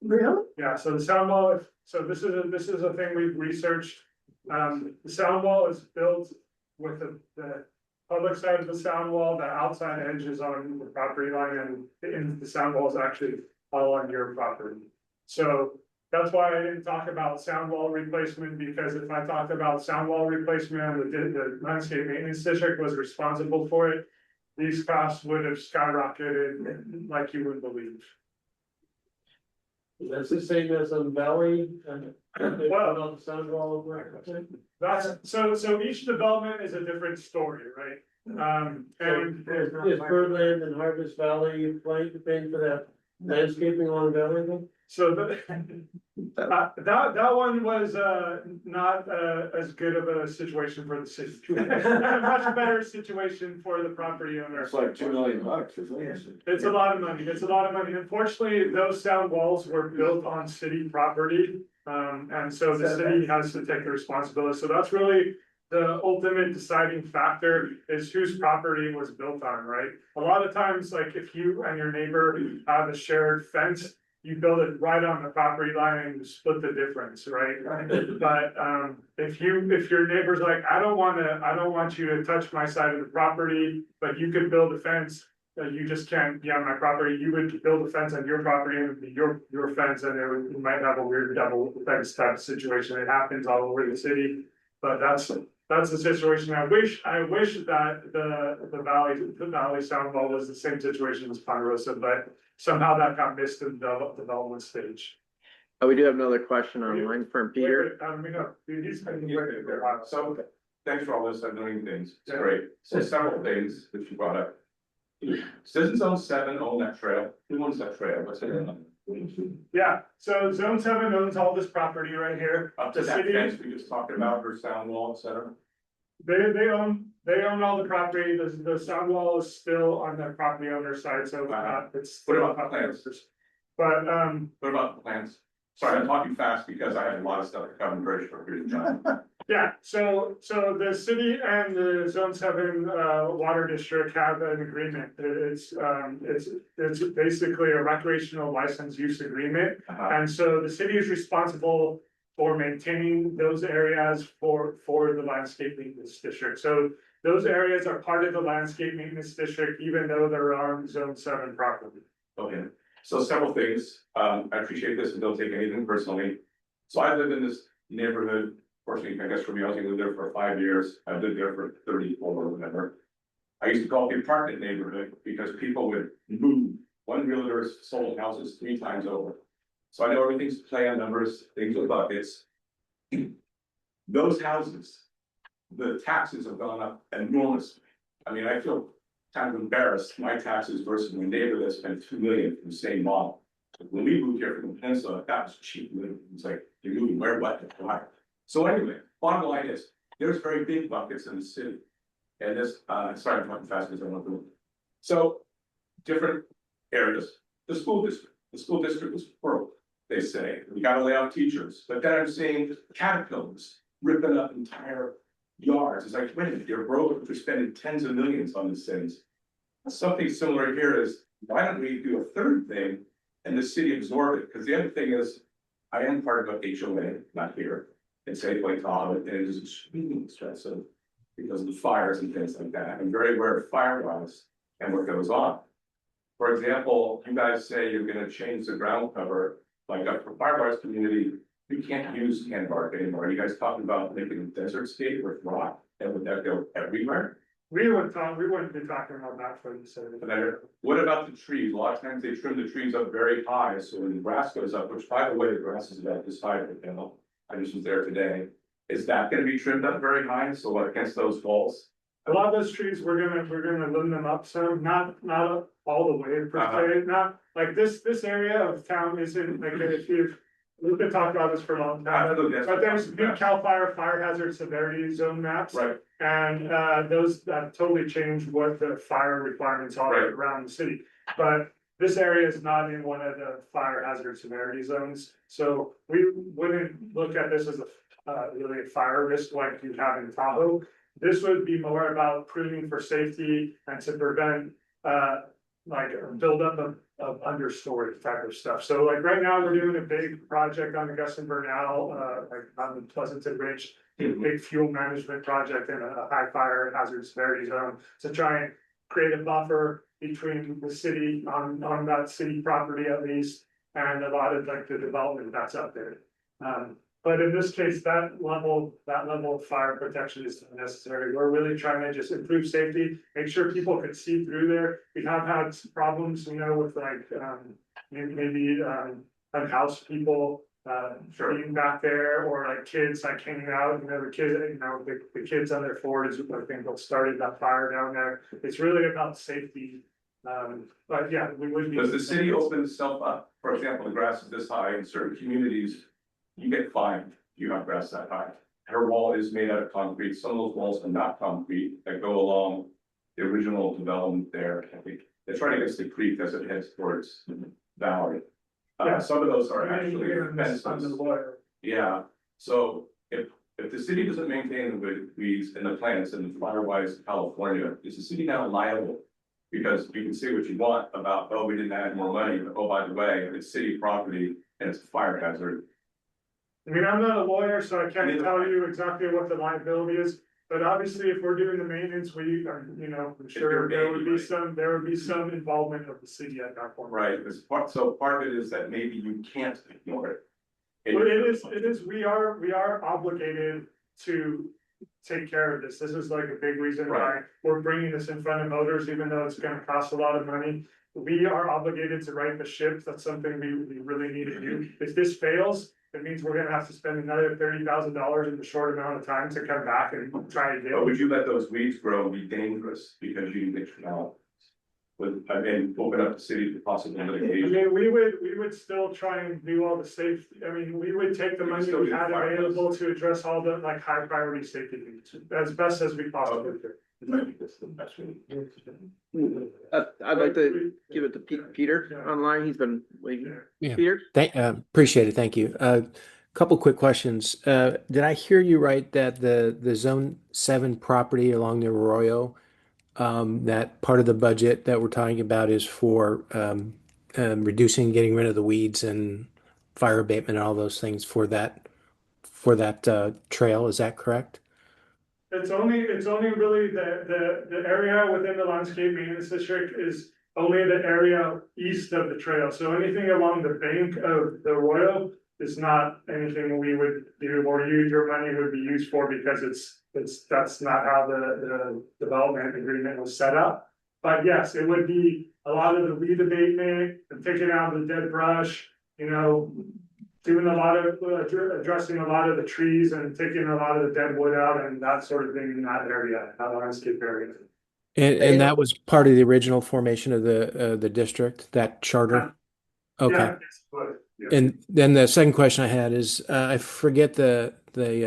Really? Yeah, so the sound wall, so this is a thing we've researched. The sound wall is built with the public side of the sound wall, the outside edge is on the property line, and the sound wall is actually all on your property. So that's why I didn't talk about sound wall replacement, because if I talked about sound wall replacement, the landscape maintenance district was responsible for it, these costs would have skyrocketed like you wouldn't believe. That's the same as on Valley and Well, on the sound wall. That's so each development is a different story, right? And Is Birdland and Harvest Valley paying for that landscaping on Valley then? so that one was not as good of a situation for the city. A much better situation for the property owner. It's like $2 million, isn't it? It's a lot of money. It's a lot of money. Unfortunately, those sound walls were built on city property. And so the city has to take the responsibility. So that's really the ultimate deciding factor, is whose property was built on, right? A lot of times, like if you and your neighbor have a shared fence, you build it right on the property line and you split the difference, right? But if your neighbor's like, I don't want you to touch my side of the property, but you could build a fence, you just can't be on my property. You would build a fence on your property and it would be your fence, and you might have a weird double fence type of situation. It happens all over the city, but that's that's the situation. I wish that the Valley Sound Wall was the same situation as Ponderosa, but somehow that got missed in the development stage. We do have another question online from Peter. He's been So, thanks for all this, I'm doing things, it's great, so several things that you brought up. Citizen Zone 7 own that trail, who owns that trail, what's it? Yeah, so Zone 7 owns all this property right here. Up to The that city, fence we just talked about, or sound wall, et cetera. they own all the property. The sound wall is still on the property owner's side, so it's. What about the plans? But, What about the plans? Sorry, I'm talking fast because I have a lot of stuff to cover in very short period of time. yeah, so the city and the Zone 7 water district have an agreement. It's basically a recreational license use agreement. And so the city is responsible for maintaining those areas for the landscape maintenance district. So those areas are part of the landscape maintenance district, even though they're on Zone 7 property. Okay, so several things, I appreciate this and don't take anything personally. So I live in this neighborhood, fortunately, I guess for me, I was gonna live there for 5 years, I've lived there for 34 or whatever. I used to call it the apartment neighborhood because people would move, one realtor sold houses 3 times over. So I know everything's play on numbers, things with buckets. Those houses, the taxes have gone up enormously. I mean, I feel kind of embarrassed, my taxes versus my neighbor that spent 2 million from the same model. When we moved here from the peninsula, that was cheap living. It's like, you're moving where, what, why? So anyway, bottom line is, there's very big buckets in the city. And this, sorry, I'm talking fast because I want to. So, different areas, the school district was broke, they say, we gotta lay off teachers, but then I'm seeing caterpillars ripping up entire yards. It's like, wait a minute, you're broke, you're spending tens of millions on these things. Something similar here is, why don't we do a third thing and the city absorb it? Because the other thing is, I am part of a HOA, not here, in Safeway Tahoe, and it is extremely expensive because of the fires and things like that. I'm very aware of fire wise and what goes on. For example, you guys say you're gonna change the ground cover, like up for firewise community, you can't use canned bark anymore. Are you guys talking about making a desert scape with rock? And would that go everywhere? We wouldn't be talking about that for the city. What about the trees? A lot of times they trim the trees up very high, so when the grass goes up, which by the way, the grass is about this high right now. I just was there today. Is that gonna be trimmed up very high? So what against those walls? A lot of those trees, we're gonna limb them up some, not all the way per se, not like this area of town isn't like if you. We've been talking about this for a long time, but there's new CAL FIRE fire hazard severity zone maps. Right. And those totally change what the fire requirements are around the city. But this area is not in one of the fire hazard severity zones, so we wouldn't look at this as a really a fire risk like you have in Tahoe. This would be more about pruning for safety and to prevent like a buildup of understory type of stuff. So like right now, we're doing a big project on the Gus and Bernal, like on the Pleasanton Ridge, a big fuel management project in a high fire hazard severity zone to try and create a buffer between the city on that city property at least, and a lot of like the development that's up there. But in this case, that level of fire protection is necessary. We're really trying to just improve safety, make sure people can see through there. We have had problems, you know, with like, maybe unhoused people, being back there, or like kids like hanging out, you know, the kids on their Ford is, I think, what started that fire down there. It's really about safety. But yeah, we would be. Does the city open itself up? For example, the grass is this high in certain communities. You get fined, you have grass that high. Her wall is made out of concrete, some of those walls are not concrete that go along the original development there. I think it's right against the creek as it heads towards Valley. Some of those are actually fences. Yeah, so if the city doesn't maintain the weeds and the plants in the Firewise, California, is the city now liable? Because you can say what you want about, oh, we didn't add more money, but oh, by the way, it's city property and it's a fire hazard. I mean, I'm not a lawyer, so I can't tell you exactly what the liability is, but obviously if we're doing the maintenance, we are, you know, I'm sure there would be some involvement of the city at that point. Right, so part of it is that maybe you can't ignore it. But it is, we are obligated to take care of this. This is like a big reason why we're bringing this in front of voters, even though it's gonna cost a lot of money. We are obligated to right the ship. That's something we really need to do. If this fails, it means we're gonna have to spend another $30,000 in a short amount of time to come back and try But again. would you let those weeds grow and be dangerous because you didn't know? Would, I mean, open up the city to possible I litigation? mean, we would still try and do all the safety, I mean, we would take the We money still we do had fire available to address all the like high priority safety needs as best as we possibly could. I think that's the best way. I'd like to give it to Peter online. He's been waiting. Yeah. Peter? Appreciate it. Thank you. Couple quick questions. Did I hear you right that the Zone 7 property along the Arroyo, that part of the budget that we're talking about is for reducing, getting rid of the weeds and fire abatement and all those things for that trail? Is that correct? It's only really the area within the landscape maintenance district is only the area east of the trail. So anything along the bank of the Arroyo is not anything we would do or use your money would be used for because that's not how the development agreement was set up. But yes, it would be a lot of the weed abatement and taking out the dead brush, you know, doing a lot of, addressing a lot of the trees and taking a lot of the dead wood out and that sort of thing in that area, that landscape area. And that was part of the original formation of the district, that charter? Okay. Yeah, it's wood, yeah. And then the second question I had is, I forget the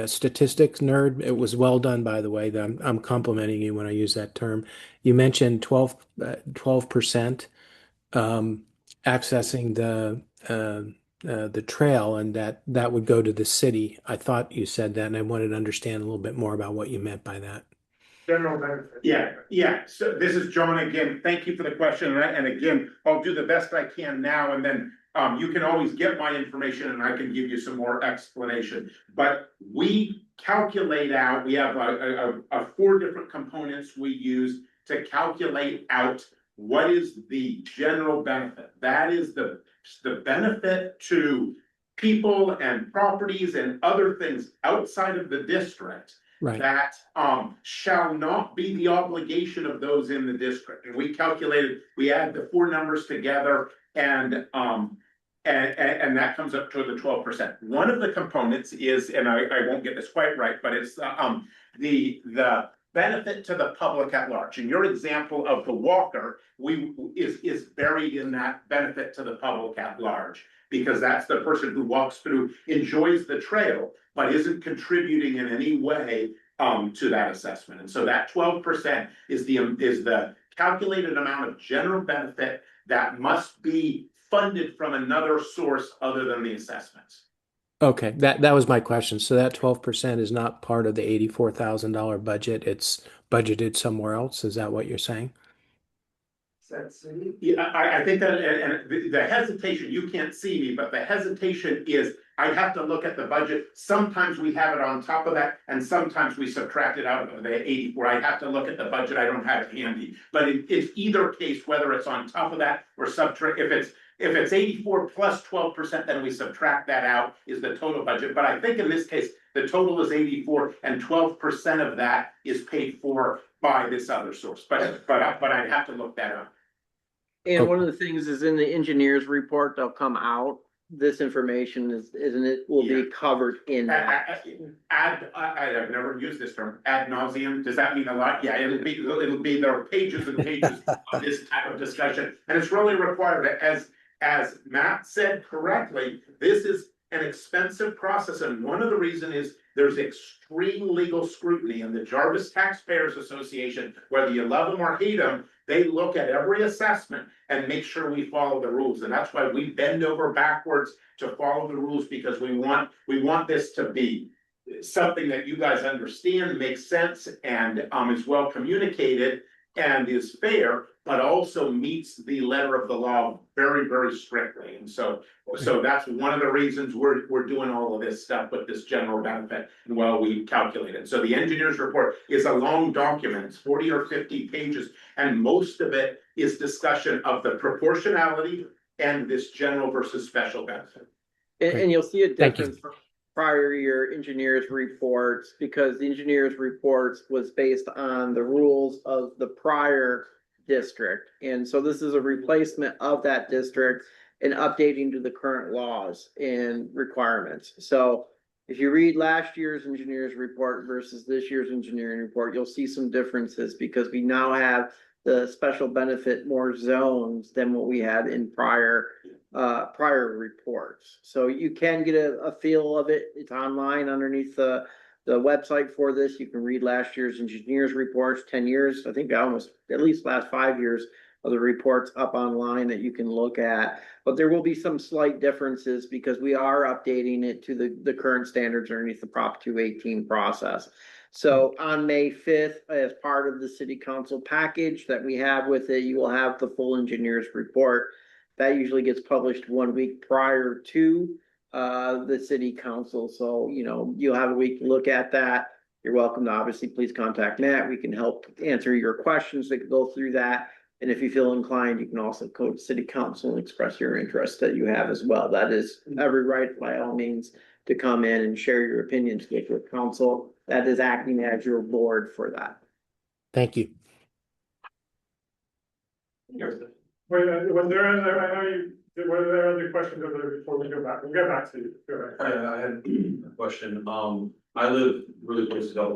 statistics nerd. It was well done, by the way. I'm complimenting you when I use that term. You mentioned 12% accessing the trail, and that would go to the city. I thought you said that, and I wanted to understand a little bit more about what you meant by that. General benefit. Yeah, so this is John again, thank you for the question, and again, I'll do the best I can now, and then you can always get my information and I can give you some more explanation. But we calculate out, we have a 4 different components we use to calculate out what is the general benefit. That is the benefit to people and properties and other things outside of the district. Right. That shall not be the obligation of those in the district. And we calculated, we add the 4 numbers together and that comes up to the 12%. One of the components is, and I won't get this quite right, but it's the benefit to the public at large. And your example of the walker is buried in that benefit to the public at large, because that's the person who walks through, enjoys the trail, but isn't contributing in any way to that assessment. And so that 12% is the calculated amount of general benefit that must be funded from another source other than the assessments. Okay, that was my question. So that 12% is not part of the $84,000 budget. It's budgeted somewhere else. Is that what you're saying? Yeah, I think that, and the hesitation, you can't see me, but the hesitation is, I have to look at the budget. Sometimes we have it on top of that, and sometimes we subtract it out of the 84. I have to look at the budget. I don't have it handy. But it's either case, whether it's on top of that or subtract, if it's 84 plus 12%, then we subtract that out is the total budget. But I think in this case, the total is 84 and 12% of that is paid for by this other source. But I'd have to look that up. And one of the things is in the engineer's report, they'll come out. This information will be covered in that. I've never used this term, ad nauseum. Does that mean a lot? Yeah, it'll be there are pages and pages of this type of discussion. And it's really required, as Matt said correctly, this is an expensive process. And one of the reasons is there's extreme legal scrutiny, and the Jarvis Taxpayers Association, whether you love them or hate them, they look at every assessment and make sure we follow the rules. And that's why we bend over backwards to follow the rules, because we want this to be something that you guys understand, makes sense, and is well communicated and is fair, but also meets the letter of the law very, very strictly. And so that's one of the reasons we're doing all of this stuff with this general benefit, and well, we calculate it. So the engineer's report is a long document. It's 40 or 50 pages, and most of it is discussion of the proportionality and this general versus special benefit. And you'll see a Thank you. difference prior year engineers reports because the engineers reports was based on the rules of the prior district. And so this is a replacement of that district and updating to the current laws and requirements. So if you read last year's engineers report versus this year's engineering report, you'll see some differences because we now have the special benefit more zones than what we had in prior reports. So you can get a feel of it. It's online underneath the website for this. You can read last year's engineers reports, 10 years, I think almost at least last 5 years of the reports up online that you can look at. But there will be some slight differences because we are updating it to the current standards underneath the Prop 218 process. So on May 5th, as part of the city council package that we have with it, you will have the full engineers report. That usually gets published 1 week prior to the city council. So, you know, you'll have a week to look at that. You're welcome to obviously please contact Matt. We can help answer your questions that go through that. And if you feel inclined, you can also go to city council and express your interest that you have as well. That is every right by all means to come in and share your opinions with your council. That is acting as your board for that. Thank you. Wait, was there other, I know you, were there other questions over there before we go back? We'll get back to you. Go ahead. I had a question. I live really close to Del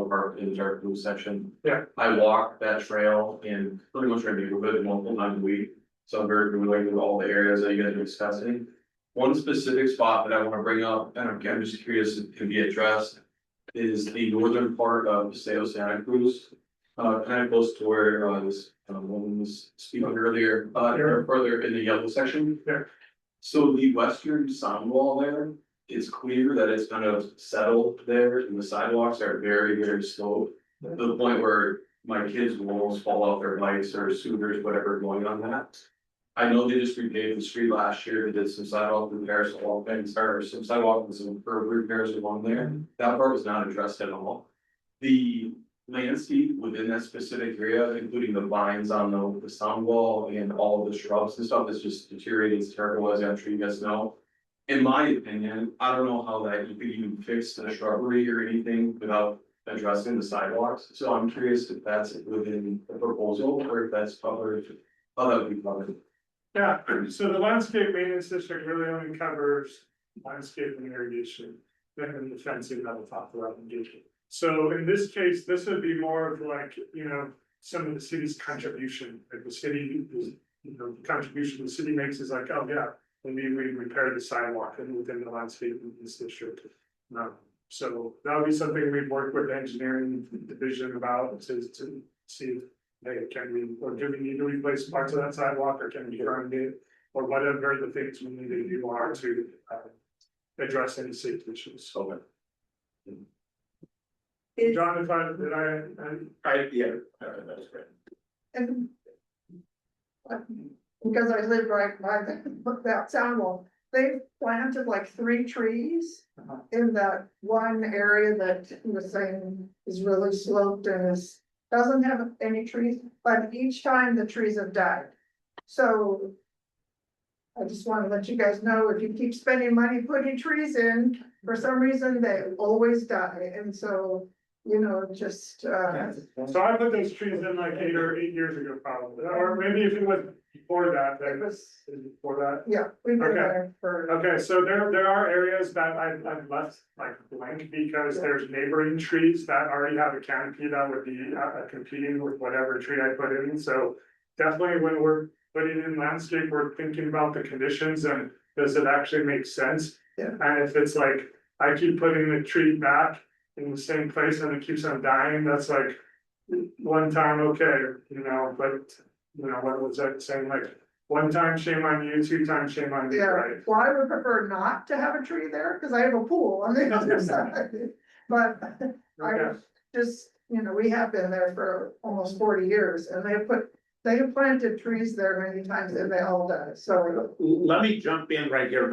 Park in the dark blue section. Yeah. I walk that trail in pretty much our neighborhood multiple times a week. So I'm very familiar with all the areas that you guys are discussing. One specific spot that I want to bring up, and I'm just curious if it can be addressed, is the northern part of Paseo Santa Cruz. Kind of close to where this woman was speaking earlier, further in the yellow section. Yeah. So the western sound wall there, it's clear that it's kind of settled there and the sidewalks are very, very sloped. To the point where my kids will almost fall off their bikes or scooters, whatever going on that. I know they just repaved the street last year, they did some sidewalk repairs, some sidewalk and some curb repairs along there. That part was not addressed at all. The landscape within that specific area, including the vines on the sound wall and all of the shrubs and stuff, is just deteriorating. It's terrible, as I'm sure you guys know. In my opinion, I don't know how that you could even fix the shrubbery or anything without addressing the sidewalks. So I'm curious if that's within the proposal or if that's covered, how that would be covered. Yeah, so the landscape maintenance district really only covers landscape and irrigation, then the fencing that we'll talk about engagement. So in this case, this would be more of like, you know, some of the city's contribution, like the city, you know, the contribution the city makes is like, oh yeah, maybe we repair the sidewalk and within the landscape in this district. So that would be something we'd work with the engineering division about to see if, hey, can we, or do we need to replace parts of that sidewalk, or can we grind it, or whatever the things we need to do are to address any safety issues. So, John, if yeah, that's great. And because I live right by that sound wall, they planted like 3 trees in that one area that he was saying is really sloped and doesn't have any trees, but each time the trees have died. So I just want to let you guys know, if you keep spending money putting trees in, for some reason they always die, and so, you know, just so I put those trees in like 8 years ago, probably, or maybe if it was before that, then it was, before that. yeah, we've been Okay. there for. Okay, so there are areas that I've left like blank because there's neighboring trees that already have a canopy that would be competing with whatever tree I put in. So definitely when we're putting in landscape, we're thinking about the conditions and does it actually make sense? Yeah. And if it's like, I keep putting the tree back in the same place and it keeps on dying, that's like one time, okay, you know, but you know, what was that saying? Like, 1 time shame on you, 2 times shame on me, Yeah, right? well, I would prefer not to have a tree there, cause I have a pool on the other side, but I Okay. just, you know, we have been there for almost 40 years, and they have planted trees there many times and they all die, so. Let me jump in right here.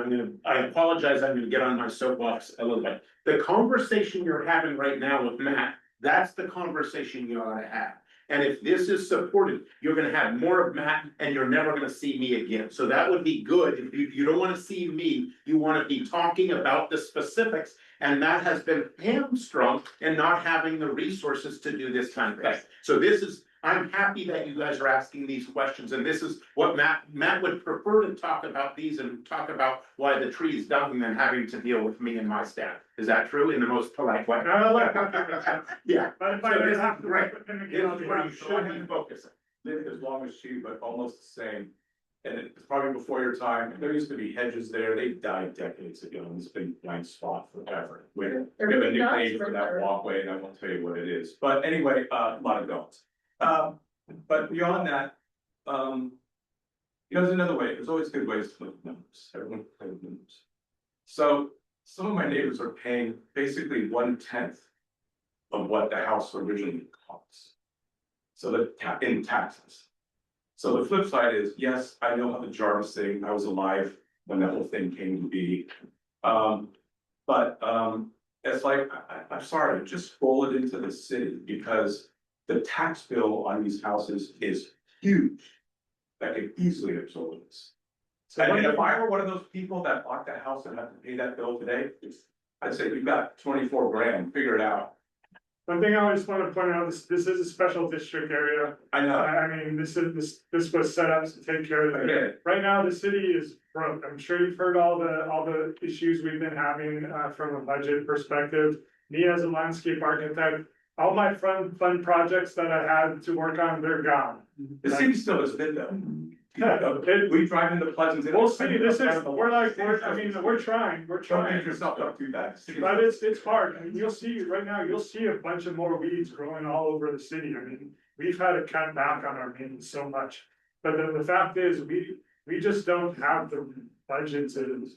I apologize, I'm gonna get on my soapbox a little bit. The conversation you're having right now with Matt, that's the conversation you ought to have. And if this is supported, you're gonna have more of Matt and you're never gonna see me again. So that would be good. If you don't wanna see me, you wanna be talking about the specifics. And Matt has been hamstrung in not having the resources to do this kind of thing. So this is, I'm happy that you guys are asking these questions, and this is what Matt would prefer to talk about these and talk about why the tree is dying than having to deal with me and my staff. Is that true in the most polite way? Yeah. But So this is have to great. work with him This again. is where you should be focusing. Lived as long as she, but almost the same. And it's probably before your time, there used to be hedges there, they died decades ago, and it's been blank spot forever. We have a nickname for that walkway, and I won't tell you what it is, but anyway, a lot of dogs. But beyond that, there's another way, there's always good ways to play with numbers, everyone can play with numbers. So some of my neighbors are paying basically 1/10 of what the house originally cost. So in taxes. So the flip side is, yes, I know how the Jarvis thing, I was alive when that whole thing came to be. It's like, I'm sorry, just roll it into the city because the tax bill on these houses is huge. That could easily absorb this. And if I were one of those people that bought that house and have to pay that bill today, I'd say you've got 24 grand, figure it out. One thing I just want to point out, this is a special district area. I know. I mean, this was set up to take care of it. Right now, the city is broke. I'm sure you've heard all the issues we've been having from a budget perspective. Me as a landscape architect, all my fun projects that I had to work on, they're gone. The city still is big though. We drive into Pleasanton. We'll see, we're trying. Don't make yourself up too bad. But it's hard. I mean, you'll see a bunch of more weeds growing all over the city. I mean, we've had to cut back on our maintenance so much. But the fact is, we just don't have the budget to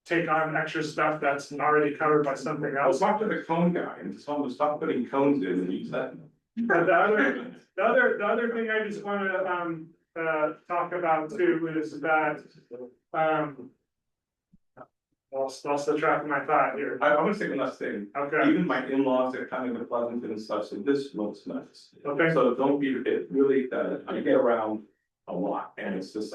take on extra stuff that's already covered by something I'll else. talk to the cone guy and tell him to stop putting cones in and use that. But the other thing I just wanna talk about too is that lost the track of my thought here. I want to say one last thing. Okay. Even my in-laws are kind of Pleasanton and stuff, so this looks nice. Okay. So don't be, it really, I get around a lot and it's just,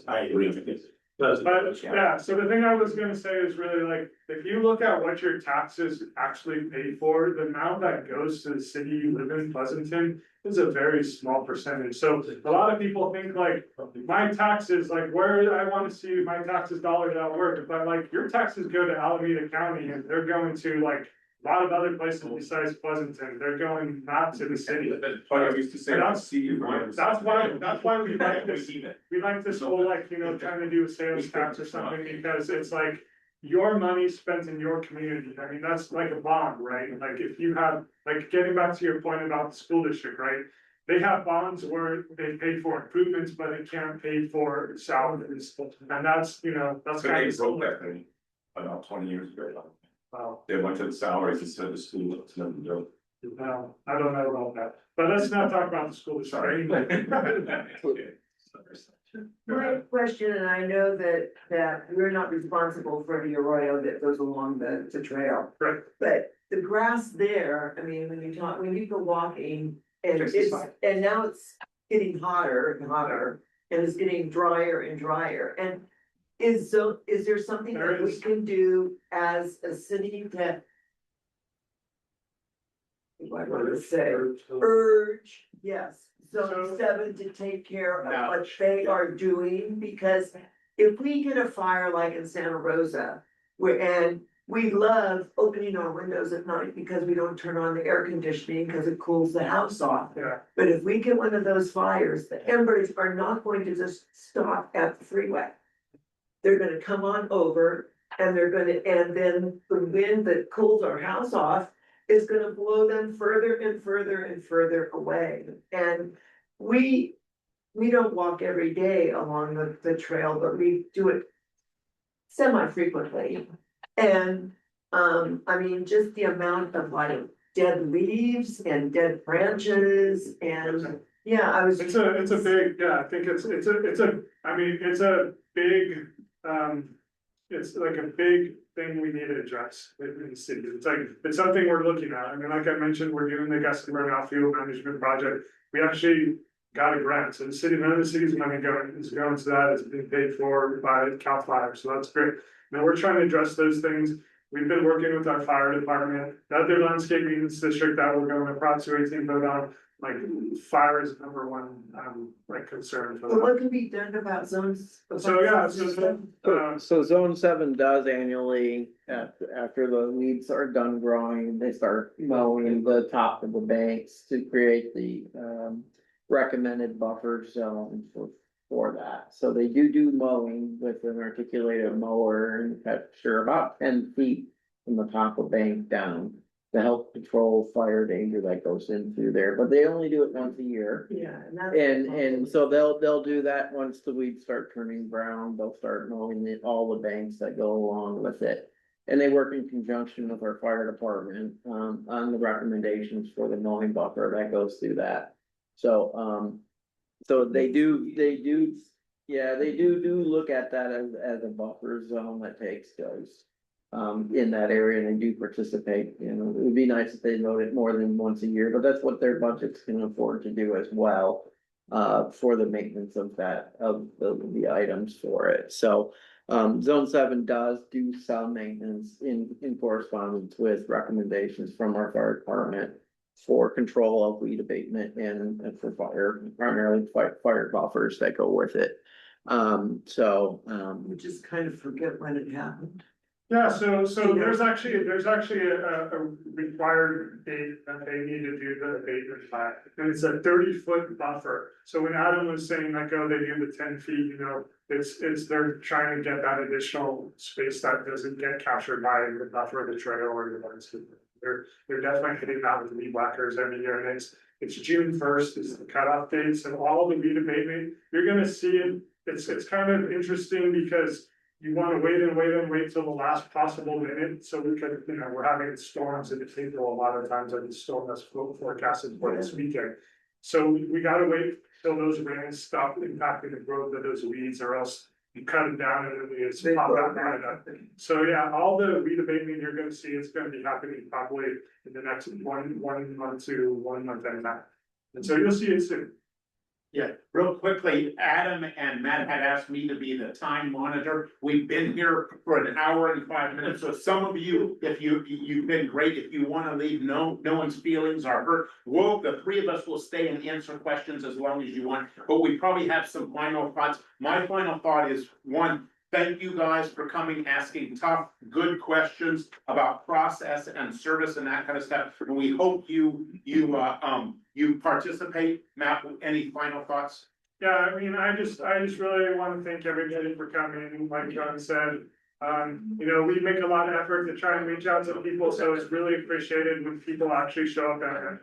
I agree with it. But yeah, so the thing I was gonna say is really like, if you look at what your taxes actually pay for, the amount that goes to the city you live in, Pleasanton, is a very small percentage. So a lot of people think like, my taxes, like where I wanna see my taxes dollars at work, but like your taxes go to Alameda County and they're going to like a lot of other places besides Pleasanton, they're going not to the city. But I used to say, That's why we like this. We like this whole like, trying to do a sales tax or something, because it's like your money spent in your community. I mean, that's like a bond, right? Like if you have, like getting back to your point about the school district, right? They have bonds where they pay for improvements, but it can't pay for salaries. And that's, that's So kind they of. broke that thing about 20 years ago. Wow. They went to the salaries instead of the school, it's never built. No, I don't know about that, but let's not talk about the school district. My question, and I know that we're not responsible for the arroyo that goes along the trail. Right. But the grass there, I mean, when you go walking and and now it's getting hotter and hotter and it's getting drier and drier. And is there something that we can do as a city that what I want to say, urge, yes, zone 7 to take care of what they are doing, because if we get a fire like in Santa Rosa, and we love opening our windows at night because we don't turn on the air conditioning because it cools the house off. Yeah. But if we get one of those fires, the embers are not going to just stop at the freeway. They're gonna come on over and and then the wind that cools our house off is gonna blow them further and further and further away. And we don't walk every day along the trail, but we do it semi-frequently. And, I mean, just the amount of like dead leaves and dead branches and, yeah, I was. It's a big, yeah, I think it's a big, it's like a big thing we need to address in the city. It's something we're looking at. I mean, like I mentioned, we're doing the Guskenberg outfield management project. we actually got a grant, so the city, none of the city's money is going to that, it's being paid for by CAL FIRE, so that's great. Now, we're trying to address those things. We've been working with our fire department, the other landscaping district that we're going to Prop 218 vote on, like, fire is number one, like, concern for But them. what can be done about zones? So, yeah, so, So zone 7 does annually, after the weeds are done growing, they start mowing the top of the banks to create the, recommended buffer zone for that. So they do mowing with an articulated mower and capture about 10 feet from the top of bank down to help control fire danger that goes in through there, but they only do it once a year. Yeah, and that's. And so they'll do that once the weeds start turning brown, they'll start mowing all the banks that go along with it. And they work in conjunction with our fire department, on the recommendations for the mowing buffer that goes through that. So, so they do look at that as a buffer zone that takes place. In that area, and they do participate, you know, it would be nice if they voted more than once a year, but that's what their budgets can afford to do as well. For the maintenance of that, of the items for it, so, zone 7 does do some maintenance in correspondence with recommendations from our fire department. For control of weed abatement and for fire, primarily fire buffers that go with it. We just kind of forget when it happened. yeah, so there's actually a required date that they need to do the abatement by, and it's a 30-foot buffer. So when Adam was saying like, oh, they do the 10 feet, you know, it's they're trying to get that additional space that doesn't get captured by the buffer of the trail or the landscape. They're definitely hitting that with weed whackers every year, and it's June 1st is the cutoff date, so all the weed abatement, you're gonna see it, it's kind of interesting because you wanna wait till the last possible minute, so we can, you know, we're having storms in April a lot of times, like the storm that's forecasted for this weekend. So we gotta wait till those rains stop impacting the growth of those weeds, or else you cut them down and then it's pop out right up. So yeah, all the weed abatement you're gonna see, it's gonna be happening probably in the next one month to 1 month and a half. And so you'll see it soon. Yeah, real quickly, Adam and Matt had asked me to be the time monitor. We've been here for an hour and 5 minutes, so some of you, if you've been great, if you wanna leave, no one's feelings are hurt. The three of us will stay and answer questions as long as you want, but we probably have some final thoughts. My final thought is, one, thank you guys for coming, asking tough, good questions about process and service and that kind of stuff. And we hope you participate. Matt, any final thoughts? Yeah, I mean, I just really wanna thank everybody for coming, like John said. You know, we make a lot of effort to try and reach out to people, so it's really appreciated when people actually show up and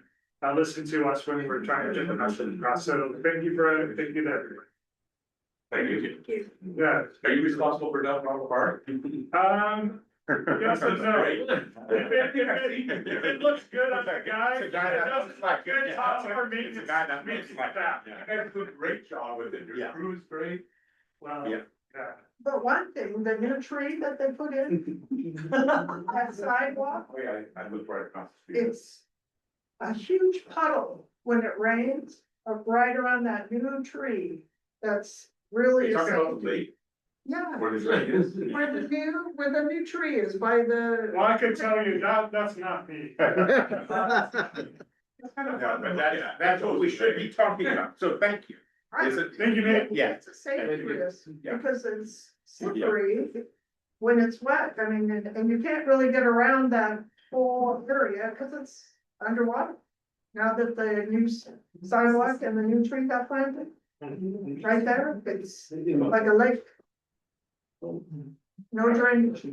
listen to us when we're trying to get the message across. So thank you to everybody. Thank you. Yeah. Are you responsible for dumping all the park? Yes and no. If it looks good on the guy, It's a guy that looks like good it. talk for It's a maintenance. guy that looks like that. You guys do a great job with it, your Yeah. crew's great. Well, Yeah. yeah. But one thing, the new tree that they put in, that sidewalk, Oh, yeah, I live right across the street. it's a huge puddle when it rains, right around that new tree. That's really. You're talking about the lake, Yeah, where the drain is? where the new tree is by the. Well, I can tell you that's not me. Yeah, but that's what we should be talking about, so thank you. Is it? Thank you, Nate. Yeah. It's a safety risk, Yeah. because it's slippery when it's wet, I mean, and you can't really get around that whole area, cause it's underwater. Now that the new sidewalk and the new tree got planted, right there, it's like a lake. No drainage.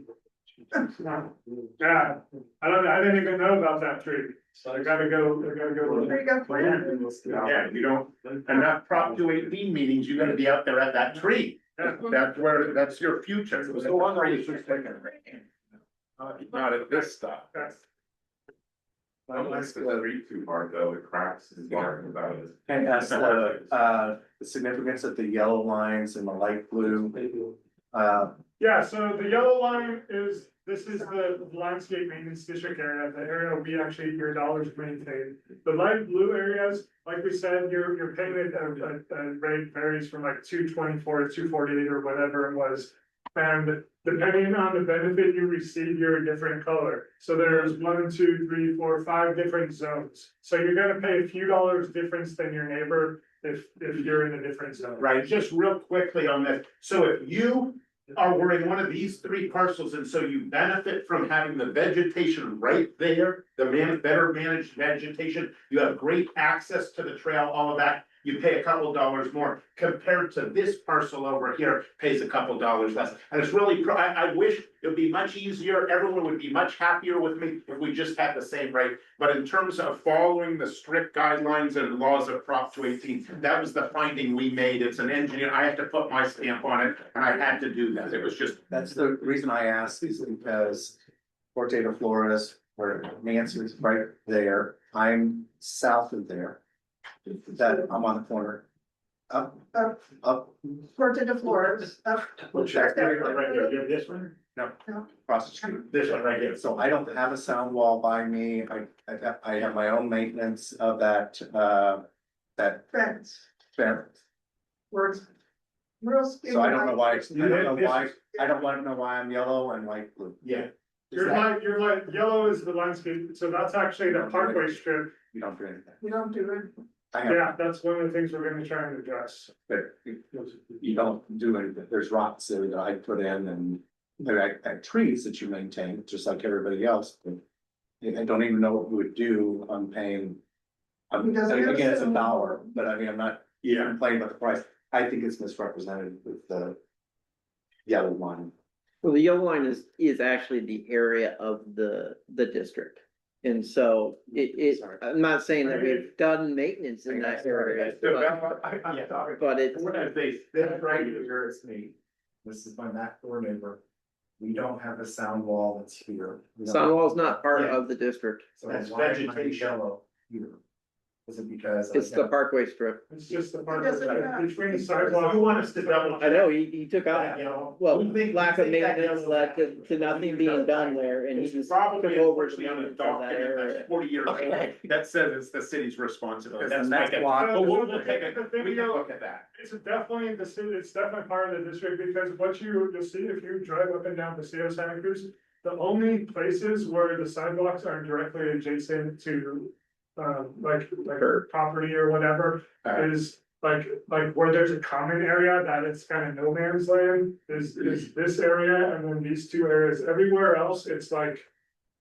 Yeah, I didn't even know about that tree, so I gotta go. Tree got planted. Yeah, you don't, enough Prop 218 meetings, you're gonna be out there at that tree. That's your future. So long as it's just taken. Not at this stuff. I don't like the street too hard though, it cracks and barking about it. And that's the significance of the yellow lines and the light blue. Yeah, so the yellow line is this is the landscape maintenance district area, the area we actually, your dollars maintain. The light blue areas, like we said, you're paying it, a rate varies from like 224 to 248 or whatever it was. And depending on the benefit you receive, you're a different color. So there's 1, 2, 3, 4, 5 different zones. So you're gonna pay a few dollars difference than your neighbor if you're in a different zone. Right, just real quickly on this, so if you were in one of these 3 parcels, and so you benefit from having the vegetation right there, the better managed vegetation, you have great access to the trail, all of that, you pay a couple dollars more, compared to this parcel over here, pays a couple dollars less. And it's really, I wish it would be much easier, everyone would be much happier with me if we just had the same rate. But in terms of following the strict guidelines and laws of Prop 218, that was the finding we made. It's an engineer, I had to put my stamp on it, and I had to do that. It was just. That's the reason I asked is because Corte de Flores, where Nancy's right there, I'm south of there. That I'm on the corner. Up. Corte de Flores, Which that's right here, you have this one? No, No. across the street. This one right here. So I don't have a sound wall by me. I have my own maintenance of that fence, fence. words. Real. So I don't know why, I don't want to know why I'm yellow and light blue. Yeah. Your light yellow is the landscape, so that's actually the parkway strip. You don't do anything. You don't do it. I have, Yeah, that's one of the things we're gonna try and address. but you don't do anything. There's rocks there that I put in and there are trees that you maintain, just like everybody else. But I don't even know what we would do on paying. Because Again, there's it's a some- dollar, but I mean, I'm not complaining about the price. I think it's misrepresented with the yellow line. Well, the yellow line is actually the area of the district. And so Sorry. I'm not saying that we've done maintenance in that area, but it's, That's right, it's me. This is my back door neighbor. We don't have a sound wall that's here. Sound wall is not part Yeah. of the district. So That's why am I vegetation. yellow here? Is it because? It's the parkway strip. It's just the part doesn't of matter. between the sidewalk. You want us to double. I know, he took out, well, We think- lack of we think that maintenance yellow led line- to nothing being done there, and he It's just probably took over unfortunately on a maintenance of that document area. that's 40 years old, Okay. that says it's the city's responsibility. And That's that's why. why- But we'll take The thing we can is- look at that. It's definitely the city, it's definitely part of the district, because what you'll see if you drive up and down Paseo Santa Cruz, the only places where the sidewalks are directly adjacent to, like property or whatever, is like where there's a common area that it's kind of no man's land, is this area, and then these 2 areas. Everywhere else, it's like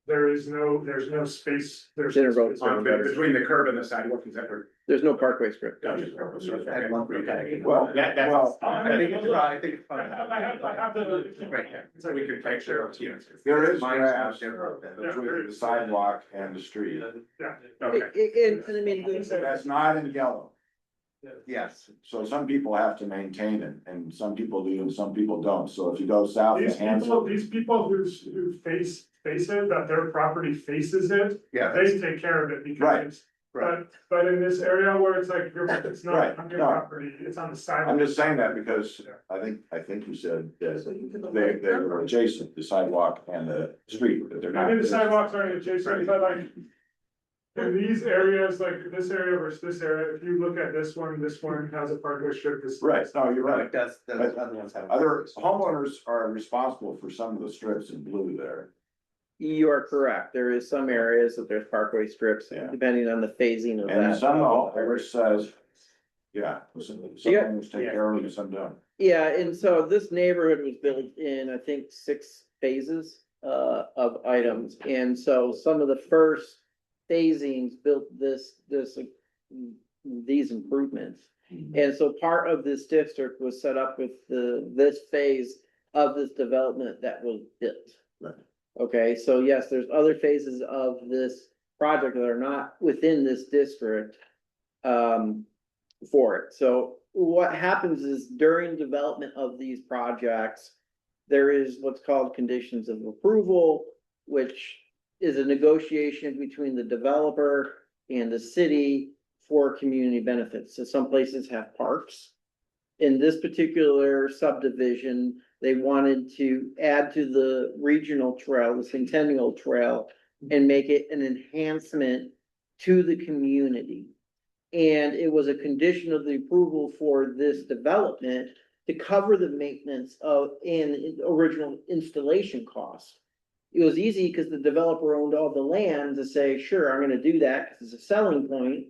there's no space, there's. no Integral. space. Between the curb and the sidewalk, is that where? There's no parkway strip. Well, That, that's. I think it's fine. I have the. Right here, so we could take care of it. There is Mine's grass different than- between the sidewalk and the street. Yeah, Okay. And I mean, That's not in yellow. Yes, So some people have to maintain it and some people do and some people don't. So if you go south of Hansel. these people who face it, that their property faces it, yeah, they take care of it Right, because it's. right. But in this area where it's like, it's Right, not on your no. property, it's on the side. I'm just saying that because I think you said that they were adjacent, the sidewalk and the street, but they're I not. mean, the sidewalks aren't adjacent, but like. In these areas, like this area versus this area, if you look at this one has a parkway strip. Right, no, you're no, right. it does, the other ones have. Other homeowners are responsible for some of the strips in blue there. you are correct. There is some areas that there's parkway strips, Yeah. depending on the phasing of that. And some homeowners says, yeah, some Yeah. homeowners take care of it and some don't. Yeah, and so this neighborhood was built in, I think, 6 phases of items. And so some of the first phasings built these improvements. And so part of this district was set up with this phase of this development that was built. Okay, so yes, there's other phases of this project that are not within this district for it. So what happens is during development of these projects, there is what's called conditions of approval, which is a negotiation between the developer and the city for community benefits. So some places have parks. In this particular subdivision, They wanted to add to the regional trail, the Centennial Trail, and make it an enhancement to the community. And it was a condition of the approval for this development to cover the maintenance of and original installation costs. It was easy because the developer owned all the land to say, sure, I'm gonna do that because it's a selling point.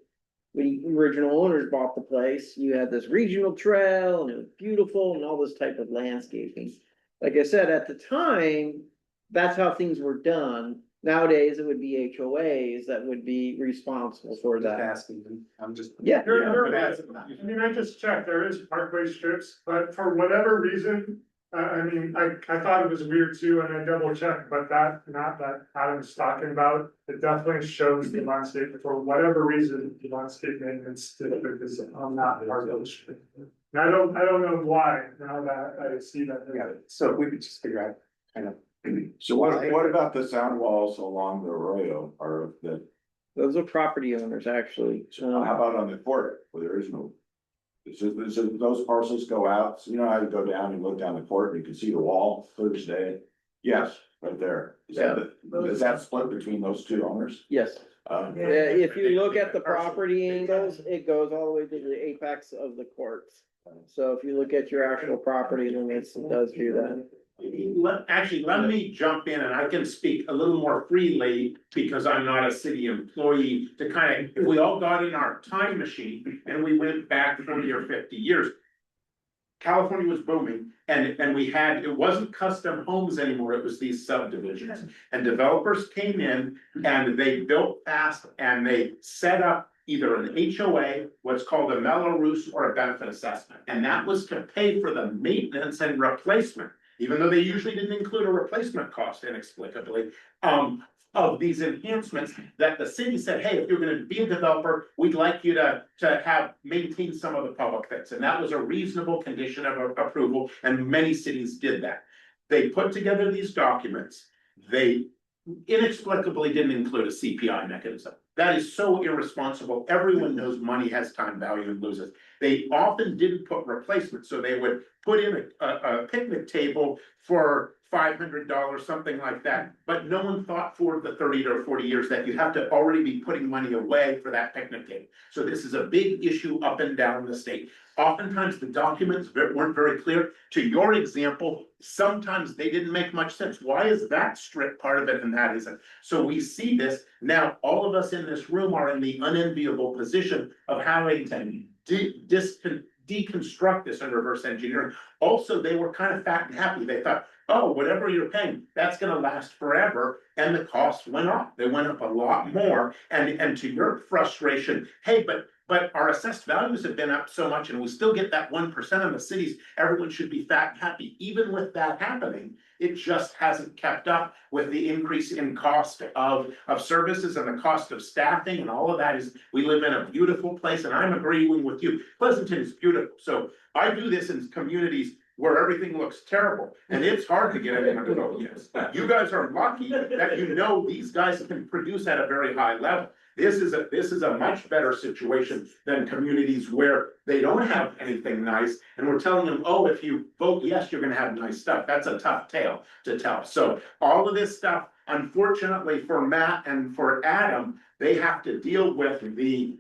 When original owners bought the place, you had this regional trail and it was beautiful and all this type of landscaping. Like I said, at the time, that's how things were done. Nowadays, it would be HOAs that would be responsible for Just that. asking, I'm just. Yeah. I mean, I just checked, there is parkway strips, but for whatever reason, I thought it was weird too, and I double checked, but not that Adam's talking about. It definitely shows the landscape, for whatever reason, the landscape maintenance district is on that part of the street. And I don't know why, now that I see that. Yeah, so we could just figure out kind of. So what about the sound walls along the arroyo or Those are property owners, actually. how about on the court where there is no? So those parcels go out, so you know how you go down and look down the court and you can see the wall Thursday? Yes, right there. Is that split between those two owners? Yes. If you look at the property angles, it goes all the way to the apex of the courts. So if you look at your actual property limits, it does do that. Let me jump in and I can speak a little more freely because I'm not a city employee to kind of, if we all got in our time machine and we went back 40 or 50 years. California was booming and we had, it wasn't custom homes anymore, it was these subdivisions. And developers came in and they built fast and they set up either an HOA, what's called a Mello-Roos or a benefit assessment. And that was to pay for the maintenance and replacement, even though they usually didn't include a replacement cost inexplicably, of these enhancements that the city said, hey, if you're gonna be a developer, we'd like you to have maintain some of the public things. And that was a reasonable condition of approval, and many cities did that. They put together these documents. They inexplicably didn't include a CPI mechanism. That is so irresponsible. Everyone knows money has time value and loses. They often didn't put replacement, so they would put in a picnic table for $500, something like that. But no one thought for the 30 or 40 years that you have to already be putting money away for that picnic table. So this is a big issue up and down the state. Oftentimes the documents weren't very clear. To your example, sometimes they didn't make much sense. Why is that strict part of it and that isn't? So we see this now. All of us in this room are in the unenviable position of having to deconstruct this and reverse engineering. Also, they were kind of fat and happy. They thought, oh, whatever you're paying, that's gonna last forever. And the costs went up. They went up a lot more. And to your frustration, hey, but our assessed values have been up so much and we still get that 1% of the cities, everyone should be fat and happy. Even with that happening, it just hasn't kept up with the increase in cost of services and the cost of staffing and all of that. Is we live in a beautiful place and I'm agreeing with you. Pleasanton is beautiful. So I do this in communities where everything looks terrible and it's hard to get anyone to go, yes. You guys are lucky that you know these guys can produce at a very high level. This is a much better situation than communities where they don't have anything nice and we're telling them, oh, if you vote yes, you're gonna have nice stuff. That's a tough tale to tell. So all of this stuff, unfortunately for Matt and for Adam, they have to deal with the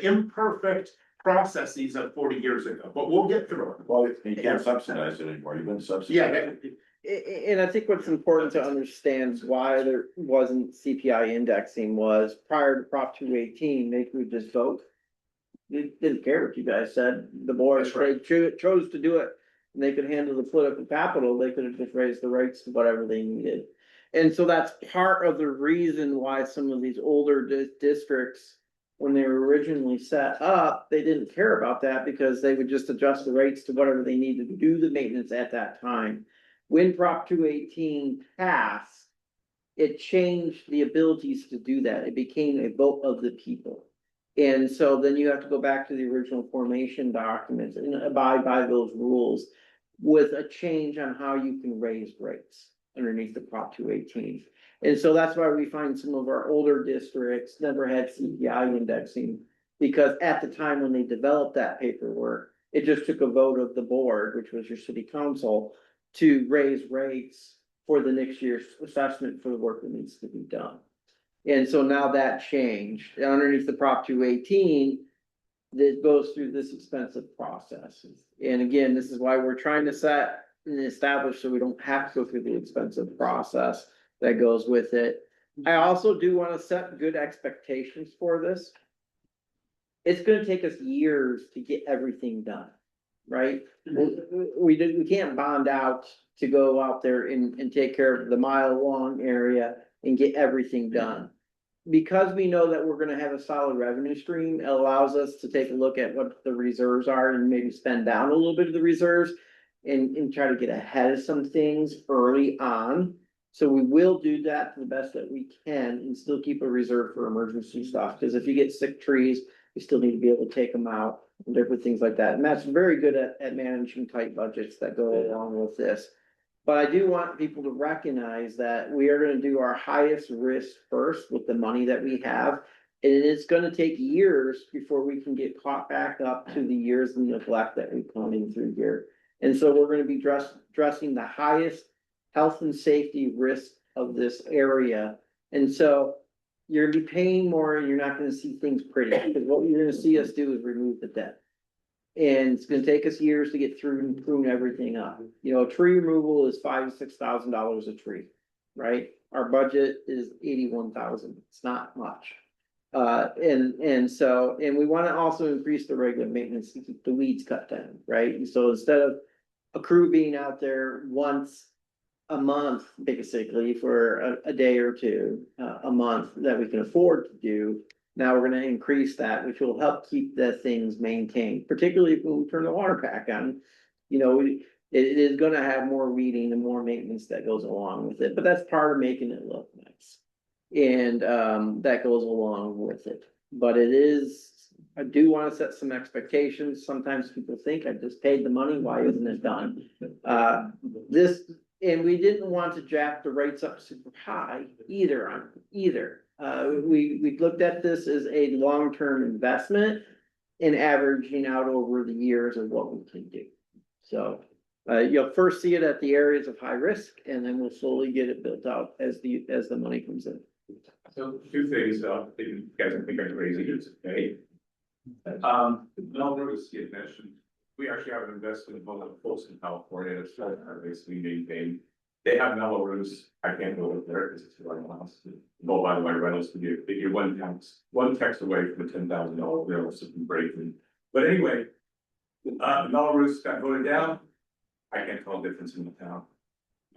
imperfect processes of 40 years ago, but we'll get through it. Well, you can't subsidize it anymore. You've been subsidized. Yeah. And I think what's important to understand why there wasn't CPI indexing was prior to Prop 218, they could just vote. They didn't care what you guys said. The board, if they chose to do it and they could handle the political capital, they could have just raised the rates to whatever they needed. And so that's part of the reason why some of these older districts, when they were originally set up, they didn't care about that because they would just adjust the rates to whatever they needed to do the maintenance at that time. When Prop 218 passed, it changed the abilities to do that. It became a vote of the people. And so then you have to go back to the original formation documents and abide by those rules with a change on how you can raise rates underneath the Prop 218. And so that's why we find some of our older districts never had CPI indexing, because at the time when they developed that paperwork, It just took a vote of the board, which was your city council, to raise rates for the next year's assessment for the work that needs to be done. And so now that changed, and underneath the Prop 218, that goes through this expensive process. And again, this is why we're trying to set and establish so we don't have to go through the expensive process that goes with it. I also do want to set good expectations for this. It's gonna take us years to get everything done, right? We can't bond out to go out there and take care of the mile-long area and get everything done. Because we know that we're gonna have a solid revenue stream, it allows us to take a look at what the reserves are and maybe spend down a little bit of the reserves and try to get ahead of some things early on. So we will do that to the best that we can and still keep a reserve for emergency stuff, because if you get sick trees, you still need to be able to take them out and different things like that. And that's very good at managing tight budgets that go along with this. But I do want people to recognize that we are gonna do our highest risk first with the money that we have. And it's gonna take years before we can get caught back up to the years of neglect that we've come in through here. And so we're gonna be addressing the highest health and safety risk of this area. And so you're gonna be paying more and you're not gonna see things pretty, because what you're gonna see us do is remove the debt. And it's gonna take us years to get through and prune everything up. You know, tree removal is $5,000 to $6,000 a tree, right? Our budget is 81,000. It's not much. And we wanna also increase the regular maintenance to keep the weeds cut down, right? And so instead of a crew being out there once a month, basically, for a day or two, a month that we can afford to do. Now we're gonna increase that, which will help keep the things maintained, particularly when we turn the water back on. You know, it is gonna have more weeding and more maintenance that goes along with it, but that's part of making it look nice. And that goes along with it, but I do wanna set some expectations. Sometimes people think I just paid the money, why isn't it done? And we didn't want to jack the rates up super high either. We looked at this as a long-term investment and averaging out over the years of what we can do. So you'll first see it at the areas of high risk, and then we'll slowly get it built out as the money comes in. So two things, that you guys think are crazy, it's okay. Melrose get mentioned. We actually have an investment in one of the folks in California that's basically maintained. They have Melrose. I can't go up there because it's too miles. Oh, by the way, Reynolds could be one text away from a $10,000 bill or something breaking. But anyway, Melrose got voted down. I can't tell the difference in the town.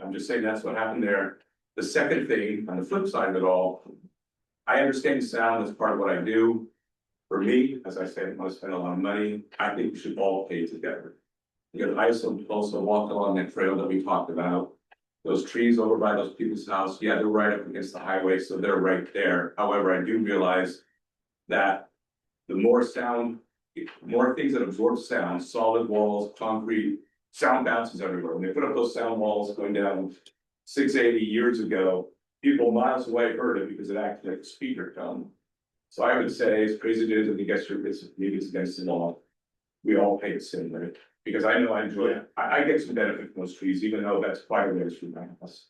I'm just saying that's what happened there. The second thing, on the flip side of it all, I understand sound is part of what I do. For me, as I said, I spend a lot of money. I think we should all pay together. Because I also walked along that trail that we talked about. Those trees over by those people's house, yeah, they're right up against the highway, so they're right there. However, I do realize that the more sound, more things that absorb sound, solid walls, concrete, sound bounces everywhere. When they put up those sound walls going down 680 years ago, people miles away heard it because it acted like a speaker tone. So I would say, as crazy as it is, and maybe it's against the law, we all pay the same rate. Because I know I enjoy it. I get some benefit from those trees, even though that's quite a ways from my house.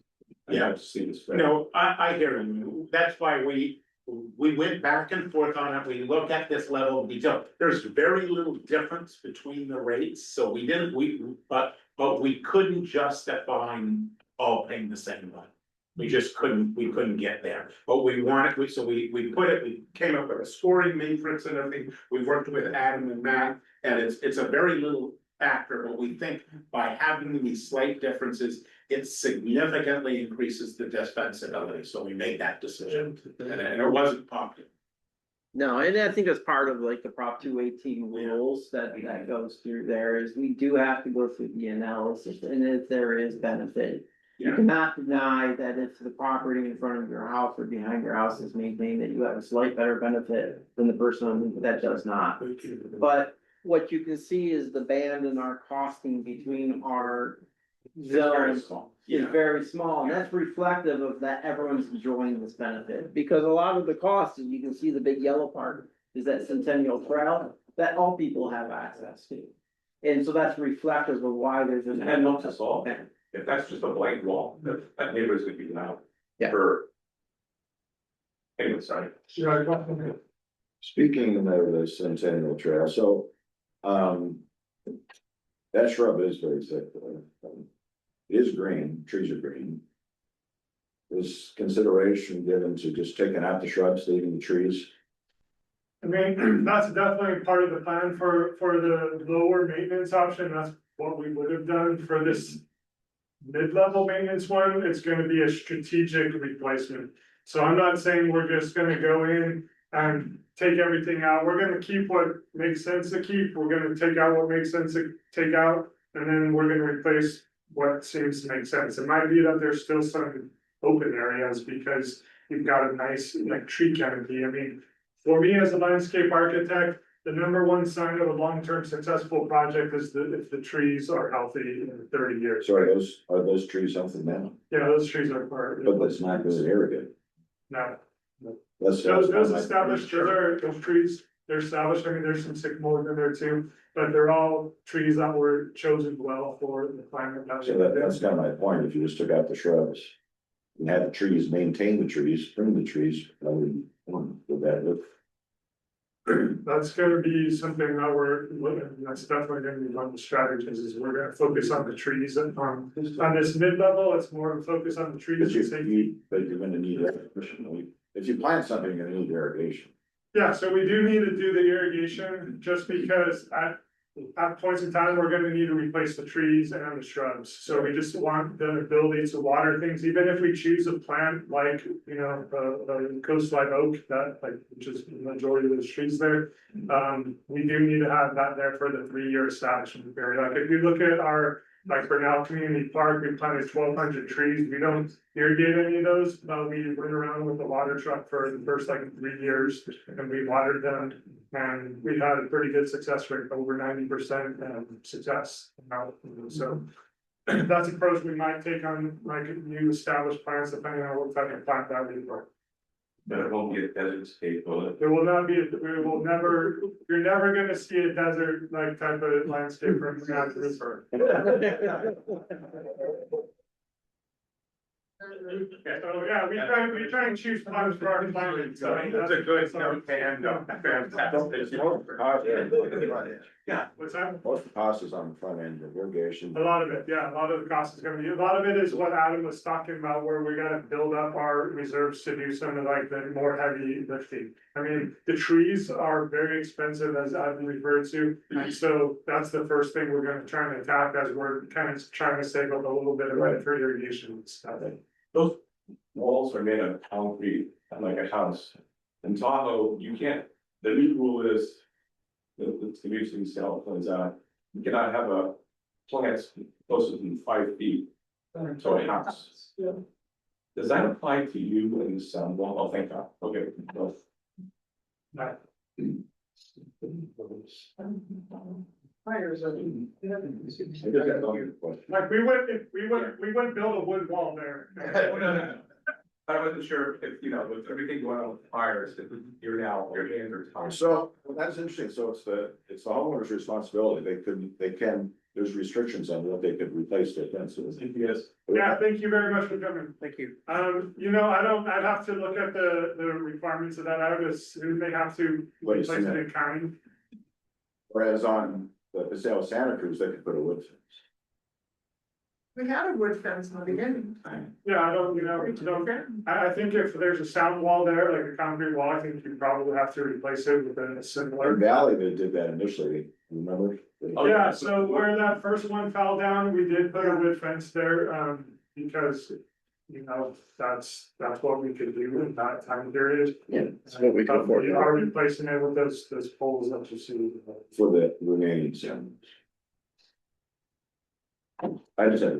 I have to see this. No, I hear you. That's why we went back and forth on it. We looked at this level of detail. There's very little difference between the rates, so but we couldn't justify all paying the same one. We just couldn't get there, but we wanted, so we came up with a scoring matrix and everything. We worked with Adam and Matt, and it's a very little factor, but we think by having these slight differences, it significantly increases the dispensability, so we made that decision, and it wasn't popular. No, and I think that's part of like the Prop 218 rules that goes through there is we do have to go through the analysis, and if there is benefit. You cannot deny that if the property in front of your house or behind your house is maintained, that you have a slight better benefit than the person that does not. But what you can see is the band in our costing between our zones is very small, and that's reflective of that everyone's enjoying this benefit. Because a lot of the costs, as you can see, the big yellow part is that Centennial Trail that all people have access to. And so that's reflective of why there's. And not just all, if that's just a blank wall, that neighbor's gonna be now. Yeah. For. Anyway, sorry. Speaking of the Centennial Trail, so, that shrub is very thick. It is green, trees are green. Is consideration given to just taking out the shrubs, leaving the trees? I mean, that's definitely part of the plan for the lower maintenance option. That's what we would have done for this mid-level maintenance one. It's gonna be a strategic replacement. So I'm not saying we're just gonna go in and take everything out. We're gonna keep what makes sense to keep. We're gonna take out what makes sense to take out. And then we're gonna replace what seems to make sense. It might be that there's still some open areas because you've got a nice like tree canopy. I mean, for me as a landscape architect, the number one sign of a long-term successful project is if the trees are healthy in 30 years. So are those trees something now? Yeah, those trees are part. But that's not good area. No, Those those established, those trees, they're established. I mean, there's some sycamores in there too, but they're all trees that were chosen well for the climate. So that's kind of my point. If you just took out the shrubs. And had the trees, maintain the trees, prune the trees, would that look? That's gonna be something that that's definitely gonna be one of the strategies is we're gonna focus on the trees and on this mid-level, it's more of a focus on the trees. But you're gonna need irrigation. If you plant something, you're gonna need irrigation. Yeah, so we do need to do the irrigation just because at points in time, we're gonna need to replace the trees and the shrubs. So we just want the ability to water things, even if we choose a plant like, you know, the coastline oak that like, which is the majority of the trees there. We do need to have that there for the 3-year establishment period. Like if you look at our, like Bernal Community Park, we planted 1,200 trees. We don't irrigate any of those, but we went around with the water truck for the first like 3 years and we watered them. And we had a pretty good success rate, over 90% success. So that's an approach we might take on like new established plants, depending on what type of plant that we grow. But it won't be a desert state, will it? There will not be, you're never gonna see a desert like type of landscape from that river. So, yeah, we try and choose plants for our climate. So That's a good note to end on. Fantastic. Yeah, what's that? Most of the cost is on the front end of irrigation. A lot of it, yeah, a lot of the cost is gonna be, a lot of it is what Adam was talking about, where we gotta build up our reserves to do some of like the more heavy lifting. I mean, the trees are very expensive, as Adam referred to, and so that's the first thing we're gonna try and attack as we're kind of trying to save up a little bit of money for irrigation and stuff. Those walls are made of concrete, like a house. In Tahoe, you can't, the new rule is. The community cell plays out, you cannot have a plant closer than 5 feet to a house. Does that apply to you in the sound wall? Oh, thank God, okay. Well, Fires are. Like we wouldn't build a wood wall there. no. I wasn't sure if, you know, with everything going on with fires, if your hands are tied. So that's interesting. So it's the homeowner's responsibility. There's restrictions on what they could replace their fences. Yes. Yeah, thank you very much for coming. Thank you. You know, I'd have to look at the requirements of that. I would assume they have to replace it in kind. Whereas on the Paseo Santa Cruz, they could put a wood fence. We had a wood fence in the beginning. Yeah, I think if there's a sound wall there, like a concrete wall, I think you probably have to replace it with a similar. In Valley, they did that initially, remember? Yeah, so where that first one fell down, we did put a wood fence there, because, you know, that's what we could do in that time period. Yeah, that's what we can afford. We are replacing it with those poles that you see. For the remaining zones. I just had.